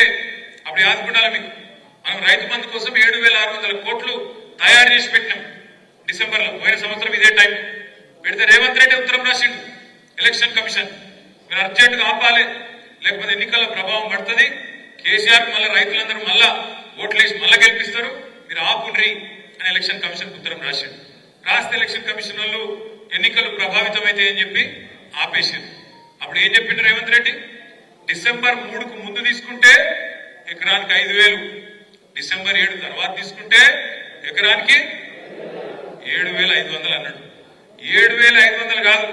అప్పుడు యాదుకుండాలి మీకు. మనం రైతు బంధు కోసం 7,600 కోట్లు తయారు చేసి పెట్టినాం డిసెంబర్లో. పోయిన సంవత్సరం ఇదే టైం పెడితే రేవంత్ రెడ్డి ఉత్తరం రాసిండు ఎలక్షన్ కమిషన్, మీరు అర్జెంటుగా ఆపాలి, లేకపోతే ఎన్నికల ప్రభావం పడుతుంది, కేసీఆర్ మళ్ళీ రైతులందరూ మళ్ళా ఓట్లేసి మళ్ళా గెలిపిస్తారు, మీరు ఆపుండ్రి అని ఎలక్షన్ కమిషన్ ఉత్తరం రాసిండు. రాస్తే ఎలక్షన్ కమిషన్ వాళ్ళు ఎన్నికలు ప్రభావితమైతే అని చెప్పి ఆపేసింది. అప్పుడు ఏం చెప్పిండు రేవంత్ రెడ్డి? డిసెంబర్ 3కు ముందు తీసుకుంటే ఎకరానికి 5,000, డిసెంబర్ 7 తర్వాత తీసుకుంటే ఎకరానికి 7,500 అన్నాడు. 7,500 కాదు,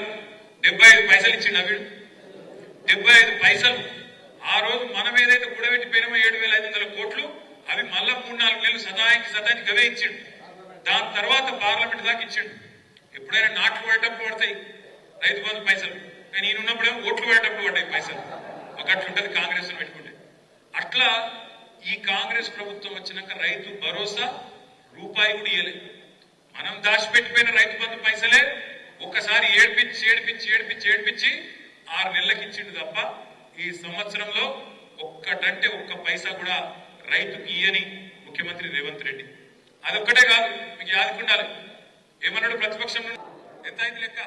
75 పైసలు ఇచ్చిండు అవిడు. 75 పైసలు. ఆ రోజు మనం ఏదైతే కూడబెట్టిపోయినామో 7,500 కోట్లు, అవి మళ్ళా 3-4 నెలలు సదానికి గవే ఇచ్చిండు. దాని తర్వాత పార్లమెంట్ దాకా ఇచ్చిండు. ఎప్పుడైనా నాట్లు పడేటప్పుడు పడతాయి రైతు బంధు పైసలు, కానీ ఈయన ఉన్నప్పుడేమో ఓట్లు పడేటప్పుడు పడ్డాయి పైసలు. ఒకట్లుంటది కాంగ్రెస్ పెట్టుకుంటే. అట్లా ఈ కాంగ్రెస్ ప్రభుత్వం వచ్చినాక రైతు భరోసా రూపాయి కూడా ఇయ్యలే. మనం దాచిపెట్టిపోయిన రైతు బంధు పైసలే ఒక్కసారి ఏడ్పించి 6 నెలలకు ఇచ్చిండు తప్ప ఈ సంవత్సరంలో ఒక్కటంటే ఒక్క పైసా కూడా రైతుకి ఇయ్యని ముఖ్యమంత్రి రేవంత్ రెడ్డి. అదొక్కటే కాదు, మీకు యాదుకుండాలి. ఏమన్నాడు ప్రతిపక్షం? ఎంత అయింది లెక్క?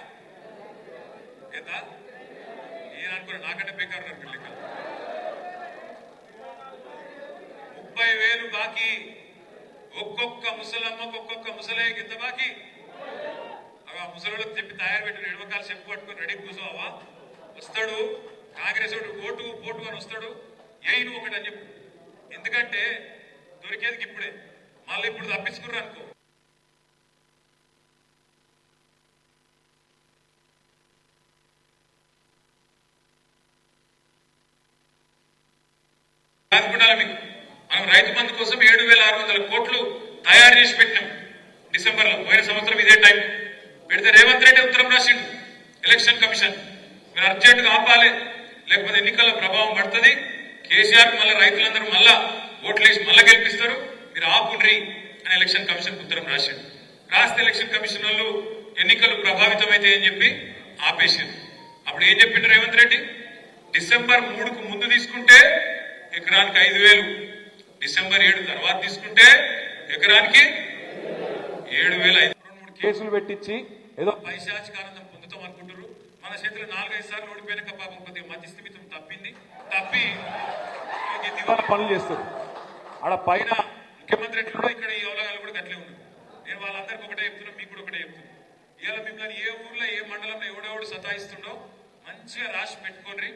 ఎంత? ఈయన అనుకున్నా నాకంటే బేకారు అనుకున్న లెక్క. 30,000 బాకీ. ఒక్కొక్క ముసలమ్మకు ఒక్కొక్క ముసలయ్యకి ఎంత బాకీ? ఆ ముసలికి చెప్పి తయారు పెట్టిన ఎడమకాలు చెప్పు పట్టుకొని రెడీ కూర్చోవా? వస్తాడు కాంగ్రెస్ ఓటు అని వస్తాడు. ఏను ఒకటి అని చెప్పు. ఎందుకంటే దొరికేది ఇప్పుడే, మళ్ళీ ఇప్పుడు తప్పించుకున్నారు అనుకో. అనుకుంటారా మీకు? మనం రైతు బంధు కోసం 7,600 కోట్లు తయారు చేసి పెట్టినాం డిసెంబర్లో. పోయిన సంవత్సరం ఇదే టైం పెడితే రేవంత్ రెడ్డి ఉత్తరం రాసిండు ఎలక్షన్ కమిషన్, మీరు అర్జెంటుగా ఆపాలి, లేకపోతే ఎన్నికల ప్రభావం పడుతుంది, కేసీఆర్ మళ్ళీ రైతులందరూ మళ్ళా ఓట్లేసి మళ్ళా గెలిపిస్తారు, మీరు ఆపుండ్రి అని ఎలక్షన్ కమిషన్ ఉత్తరం రాసిండు. రాస్తే ఎలక్షన్ కమిషన్ వాళ్ళు ఎన్నికలు ప్రభావితమైతే అని చెప్పి ఆపేసింది. అప్పుడు ఏం చెప్పిండు రేవంత్ రెడ్డి? డిసెంబర్ 3కు ముందు తీసుకుంటే ఎకరానికి 5,000, డిసెంబర్ 7 తర్వాత తీసుకుంటే ఎకరానికి 7,500. కేసులు పెట్టించి ఏదో పైశాచిక ఆనందం పొందుతాం అనుకుంటారు. మన చేతిలో 4-5 సార్లు ఓడిపోయినాక పాపం కొద్దిగా మధ్యస్థిమితం తప్పి దివాళ పనులు చేస్తారు. ఆడ పైన ముఖ్యమంత్రి ఎట్లుండో ఇక్కడ ఈ అవలగాలు కూడా అట్లే ఉన్నారు. నేను వాళ్ళందరికీ ఒకటే చెప్తున్నా, మీకు కూడా ఒకటే చెప్తున్నా. ఇవాళ మిమ్మల్ని ఏ ఊర్లో ఏ మండలంలో ఎవడెవడు సతాయిస్తుండో మంచిగా రాసి పెట్టుకోండి.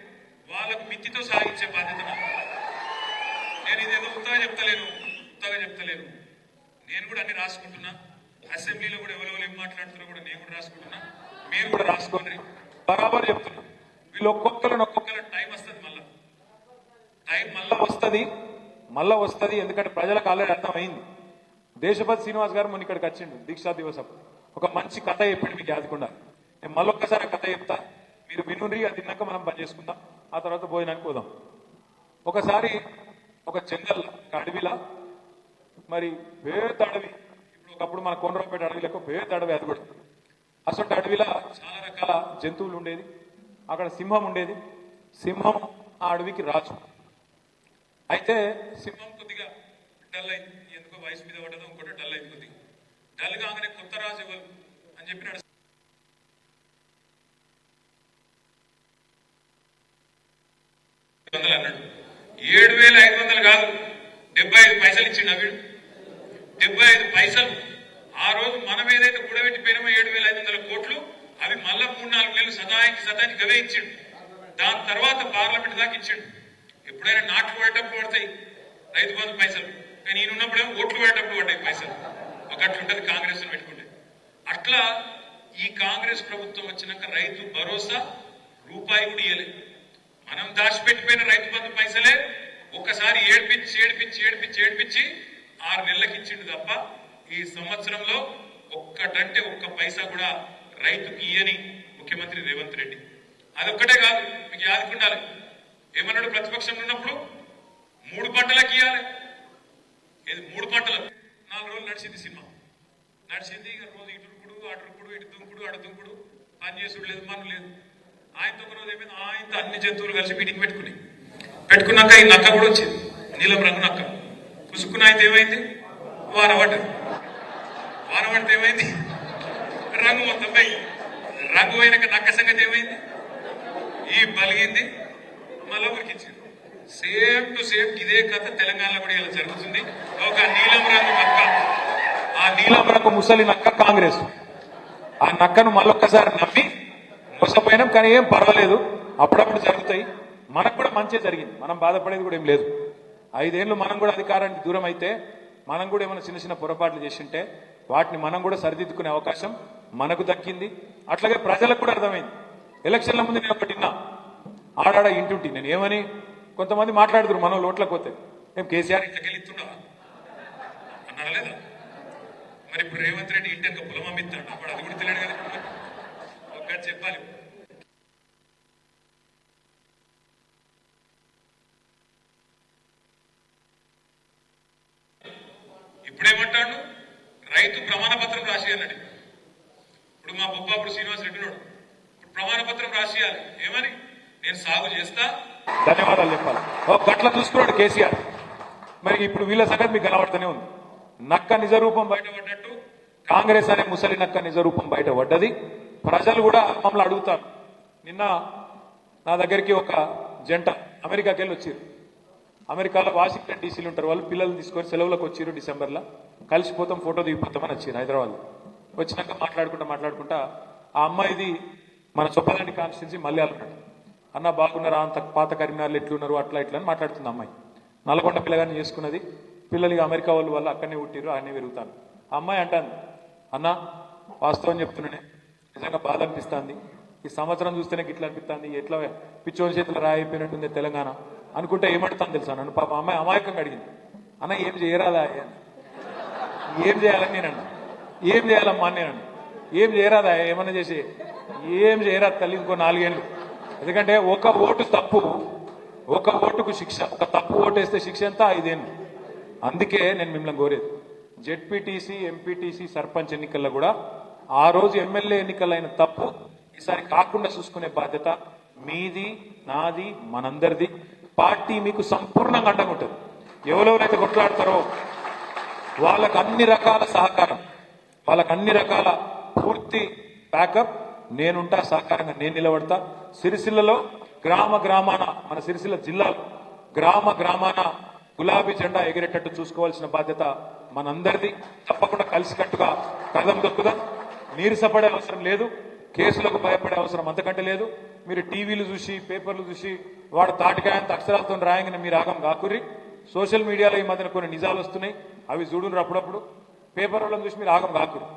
వాళ్ళకు మిత్తితో సాగించే బాధ్యత నాకు. నేను ఇదేదో ఉత్తగా చెప్తలేను. నేను కూడా అన్ని రాసుకుంటున్నా. అసెంబ్లీలో కూడా ఎవరెవరు ఏం మాట్లాడుతున్నా కూడా నేను కూడా రాసుకుంటున్నా. మీరు కూడా రాసుకోండి. బరాబర్ చెప్తున్నా. వీళ్ళు ఒక్కొక్కరు టైం వస్తుంది, మళ్ళా వస్తుంది. ఎందుకంటే ప్రజలకు ఆల్రెడీ అర్థమైంది. దేశపతి శ్రీనివాస్ గారు మొన్న ఇక్కడికి వచ్చిండు దీక్షా దివస్ అప్పుడు. ఒక మంచి కథ చెప్పిండు మీకు యాదకుండా. నేను మళ్ళొక్కసారి కథ చెప్తా, మీరు వినుండ్రి. అది తిన్నాక మనం పని చేసుకుందాం, ఆ తర్వాత భోజనానికి పోదాం. ఒకసారి ఒక జంగల్ అడవిలా, మరి పేద అడవి, ఇప్పుడు ఒకప్పుడు మన కోనరావుపేట అడవిలకు పేద అడవి, అది కూడా అసలు అడవిలా చాలా రకాల జంతువులు ఉండేది. అక్కడ సింహం ఉండేది. సింహం ఆ అడవికి రాజు. అయితే సింహం కొద్దిగా డల్ అయింది, ఎందుకో వయసు మీద పడ్డదో ఇంకోటి డల్ అయింది. కొద్దిగా డల్ కాగానే కొత్త రాజు ఎవరు అని చెప్పినాడు. అన్నాడు 7,500 కాదు 75 పైసలు ఇచ్చిండు వీడు. 75 పైసలు ఆ రోజు మనం ఏదైతే కూడబెట్టిపోయినామో 7,500 కోట్లు అవి మళ్ళా 3-4 నెలలు సదానికి అవే ఇచ్చిండు. దాని తర్వాత పార్లమెంట్ దాకా ఇచ్చిండు. ఎప్పుడైనా నాట్లు పడేటప్పుడు పడతాయి రైతు బంధు పైసలు, కానీ ఈయన ఉన్నప్పుడేమో ఓట్లు పడేటప్పుడు పడ్డాయి పైసలు. ఒకట్లుంటది కాంగ్రెస్ పెట్టుకుంటే. అట్లా ఈ కాంగ్రెస్ ప్రభుత్వం వచ్చినాక రైతు భరోసా రూపాయి కూడా ఇయ్యలేదు. మనం దాచిపెట్టిపోయిన రైతు బంధు పైసలే ఒక్కసారి ఏడిపించి 6 నెలలకు ఇచ్చిండు తప్ప ఈ సంవత్సరంలో ఒక్కటంటే ఒక్క పైసా కూడా రైతుకి ఇయ్యని ముఖ్యమంత్రి రేవంత్ రెడ్డి. అదొక్కటే కాదు, మీకు యాదుకుండాలి, ఏమన్నాడు ప్రతిపక్షంలో ఉన్నప్పుడు 3 పంటలకు ఇవ్వాలి. ఇది 3 పంటలు 4 రోజులు నడిచింది సినిమా. నడిచింది ఇక రోజు ఇటుకుడు అటుకుడు ఇటు దుంకుడు అటు దుంకుడు, పని చేసుడు లేదు, మన లేదు. ఆయనతో ఒక రోజు ఏమైంది, ఆయనతో అన్ని జంతువులు కలిసి మీటింగ్ పెట్టుకున్నాక ఈ నక్క కూడా వచ్చింది, నీలం రంగు నక్క. పుసుకున్న అయితే ఏమైంది, వాన పడితే ఏమైంది, రంగు మొత్తం పోయి. రంగు అయినాక నక్క సంగతి ఏమైంది, ఈ పలిగింది, మళ్ళీ ఉరికించింది. సేమ్ టు సేమ్ ఇదే కథ తెలంగాణలో కూడా ఇలా జరుగుతుంది. ఒక నీలం రంగు నక్క, ఆ నీలం రంగు ముసలి నక్క కాంగ్రెస్. ఆ నక్కను మళ్ళొక్కసారి నమ్మి మోసపోయినాం, కానీ ఏం పర్వాలేదు, అప్పుడప్పుడు జరుగుతాయి. మనకు కూడా మంచిగా జరిగింది, మనం బాధపడేది కూడా ఏం లేదు. 5 ఏళ్ళు మనం కూడా అధికారానికి దూరం అయితే మనం కూడా ఏమైనా చిన్న పొరపాట్లు చేసింటే వాటిని మనం కూడా సరిదిద్దుకునే అవకాశం మనకు దక్కింది. అట్లాగే ప్రజలకు కూడా అర్థమైంది. ఎలక్షన్ల ముందు నేను ఒకటి విన్నా, ఆడాడ ఇంటుంటి నేను ఏమని కొంతమంది మాట్లాడుతున్నారు, మనం లోట్లకు పోతే ఏం కేసీఆర్ ఇంతకెళ్ళిస్తుండా అన్నారా లేదా? మరి ఇప్పుడు రేవంత్ రెడ్డి ఇంటి పొలం అమ్మిస్తాడు, అప్పుడు అది కూడా తెలియదు కదా. ఒక్కటి చెప్పాలి, ఇప్పుడేమంటాడు, రైతు ప్రమాణ పత్రం రాసియాలండి. ఇప్పుడు మా బొప్పాపుడు శ్రీనివాస్ రెడ్డి నాడు ప్రమాణ పత్రం రాసియాలి ఏమని, నేను సాగు చేస్తా, ధన్యవాదాలు చెప్పాలి. గట్ల చూసుకున్నాడు కేసీఆర్. మరి ఇప్పుడు వీళ్ళ సంగతి మీకు కనబడుతూనే ఉంది. నక్క నిజరూపం బయటపడ్డట్టు కాంగ్రెస్ అనే ముసలి నక్క నిజరూపం బయటపడ్డది. ప్రజలు కూడా మమ్మల్ని అడుగుతారు. నిన్న నా దగ్గరికి ఒక జంట అమెరికాకి వెళ్ళి వచ్చారు. అమెరికాలో వాషింగ్టన్ డీసీలు ఉంటారు వాళ్ళు. పిల్లలు తీసుకొని సెలవులకు వచ్చారు డిసెంబర్లో. కలిసిపోతాం, ఫోటో దిగిపోతామని వచ్చారు హైదరాబాద్. వచ్చినాక మాట్లాడుకుంటా ఆ అమ్మాయిది మన చొప్పదండి కాన్స్టిట్యున్సీ మల్యాల ఉన్నాడు. అన్న బాగున్నారా, అంత పాత కరీంనగర్లు ఎట్లున్నారు అట్లా ఇట్లా అని మాట్లాడుతుంది అమ్మాయి. నల్గొండ పిల్లగాని చేసుకున్నది. పిల్లలు అమెరికా వాళ్ళు అక్కడనే పుట్టిరు, ఆయనే పెరుగుతాను. ఆ అమ్మాయి అంటాను, అన్న వాస్తవం చెప్తున్నానే, నిజంగా బాధ అనిపిస్తుంది. ఈ సంవత్సరం చూస్తేనే ఇట్లా అనిపిస్తుంది, ఎట్లా పిచ్చోని చేతులు రాయిపోయినట్టుంది తెలంగాణ అనుకుంటే ఏమంటాను తెలుసా నన్ను. పాప అమ్మాయి అమాయకంగా అడిగింది, అన్న ఏం చేయరాదా, ఏం చేయాలని నేనన్నా. ఏం చేయాలమ్మా అని నేనన్నా. ఏం చేయరాదా, ఏమన్నా చేసి ఏం చేయరాదు తల్లి, ఇంకో 4 ఏళ్ళు. ఎందుకంటే ఒక ఓటు తప్పు, ఒక ఓటుకు శిక్ష, ఒక తప్పు ఓటు వేస్తే శిక్ష ఎంత, 5 ఏళ్ళు. అందుకే నేను మిమ్మల్ని కోరేది, జెడ్పీటీసీ ఎంపీటీసీ సర్పంచ్ ఎన్నికల్లో కూడా ఆ రోజు ఎమ్మెల్యే ఎన్నికలైన తప్పు ఈసారి కాకుండా చూసుకునే బాధ్యత మీది, నాది, మనందరిది. పార్టీ మీకు సంపూర్ణంగా అండగా ఉంటుంది. ఎవరెవరైతే కొట్లాడతారో వాళ్ళకు అన్ని రకాల సహకారం, వాళ్ళకు అన్ని రకాల పూర్తి బ్యాకప్ నేనుంటా, సహకారంగా నేను నిలబడతా. సిరిసిల్లలో గ్రామాన, మన సిరిసిల్ల జిల్లాలో గ్రామాన గులాబీ జెండా ఎగిరేటట్టు చూసుకోవాల్సిన బాధ్యత మనందరిది. తప్పకుండా కలిసికట్టుగా కదం దొక్కుదాం. నీరసపడే అవసరం లేదు, కేసులకు భయపడే అవసరం అంతకంటే లేదు. మీరు టీవీలు చూసి పేపర్లు చూసి వాడు తాటికాయంత అక్షరాలతో రాయంగానే మీరు ఆగం కాకుర్రి. సోషల్ మీడియాలో ఈ మధ్యన కొన్ని నిజాలు వస్తున్నాయి, అవి చూడున్నారు అప్పుడప్పుడు. పేపర్ వాళ్ళని చూసి మీరు ఆగం కాకుర్రి.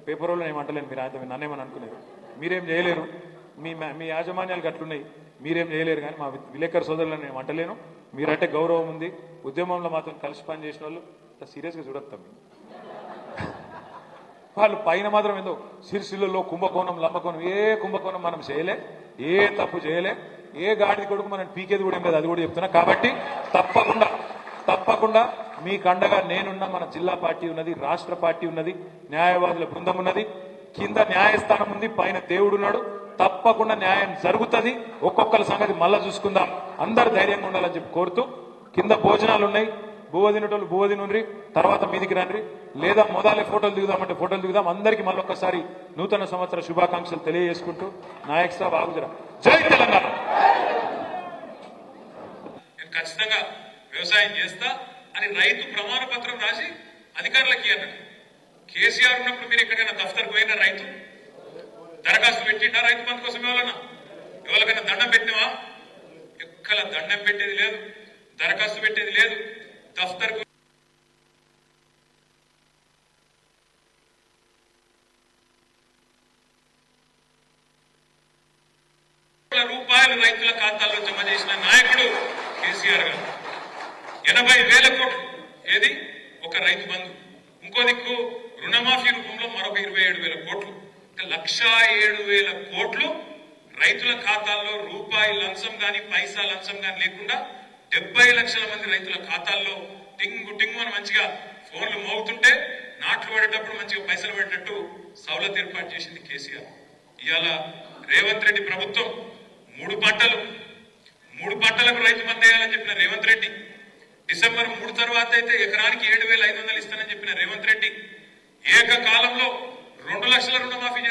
పేపర్ వాళ్ళని ఏమంటలేను, మీరు ఆయన నన్నేమని అనుకునేది. మీరేం చేయలేరు, మీ యాజమాన్యాలు అట్లున్నాయి, మీరేం చేయలేరు. కానీ మా విలేకరు సోదరులను నేను అంటలేను. మీరంటే గౌరవం ఉంది. ఉద్యమంలో మాత్రం కలిసి పని చేసిన వాళ్ళు సీరియస్గా చూడొస్తాం. వాళ్ళు పైన మాత్రం ఏందో సిరిసిల్లలో కుంభకోణం లంబకోణం, ఏ కుంభకోణం మనం చేయలే, ఏ తప్పు చేయలే, ఏ గాడిది కొడుకు మనం పీకేది కూడా ఏం లేదు, అది కూడా చెప్తున్నా. కాబట్టి తప్పకుండా మీకు అండగా నేనున్నా. మన జిల్లా పార్టీ ఉన్నది, రాష్ట్ర పార్టీ ఉన్నది, న్యాయవాదుల బృందం ఉన్నది, కింద న్యాయస్థానం ఉంది, పైన దేవుడున్నాడు. తప్పకుండా న్యాయం జరుగుతుంది. ఒక్కొక్కరి సంగతి మళ్ళా చూసుకుందాం. అందరు ధైర్యంగా ఉండాలని చెప్పి కోరుతూ, కింద భోజనాలు ఉన్నాయి, బువ్వ తినేటోళ్ళు బువ్వ తినుండ్రి, తర్వాత మీదికి రండి. లేదా మొదలే ఫోటోలు దిగుదామంటే ఫోటోలు దిగుదాం. అందరికీ మళ్ళొక్కసారి నూతన సంవత్సర శుభాకాంక్షలు తెలియజేసుకుంటూ నాయక్ సాబ్ ఆగుజరా. జై తెలంగాణ. ఖచ్చితంగా వ్యవసాయం చేస్తా అని రైతు ప్రమాణ పత్రం రాసి అధికారులకి అన్నాడు. కేసీఆర్ ఉన్నప్పుడు మీరు ఎక్కడైనా దఫ్తర్కు పోయినా రైతు దరఖాస్తు పెట్టిండా రైతు బంధు కోసం ఎవరికైనా దండం పెట్టినవా? ఎక్కడ దండం పెట్టేది లేదు, దరఖాస్తు పెట్టేది లేదు. దఫ్తర్కు రూపాయలు రైతుల ఖాతాల్లో జమ చేసిన నాయకుడు కేసీఆర్ గారు. 80,000 కోట్లు ఏది ఒక రైతు బంధు, ఇంకో దిక్కు రుణమాఫీ రూపంలో మరొక 27,000 కోట్లు, 1,07,000 కోట్లు రైతుల ఖాతాల్లో రూపాయి లంచం గాని పైసా లంచం గాని లేకుండా 70 లక్షల మంది రైతుల ఖాతాల్లో టింగు టింగు అని మంచిగా ఫోన్లు మోగుతుంటే నాట్లు పడేటప్పుడు మంచిగా పైసలు పడేటట్టు సౌలత్ ఏర్పాటు చేసింది కేసీఆర్. ఇవాళ రేవంత్ రెడ్డి ప్రభుత్వం 3 పంటలకు రైతు బంధు వేయాలని చెప్పిన రేవంత్ రెడ్డి, డిసెంబర్ 3 తర్వాత అయితే ఎకరానికి 7,500 ఇస్తానని చెప్పిన రేవంత్ రెడ్డి ఏకకాలంలో 2 లక్షల రుణమాఫీ చేస్తారు.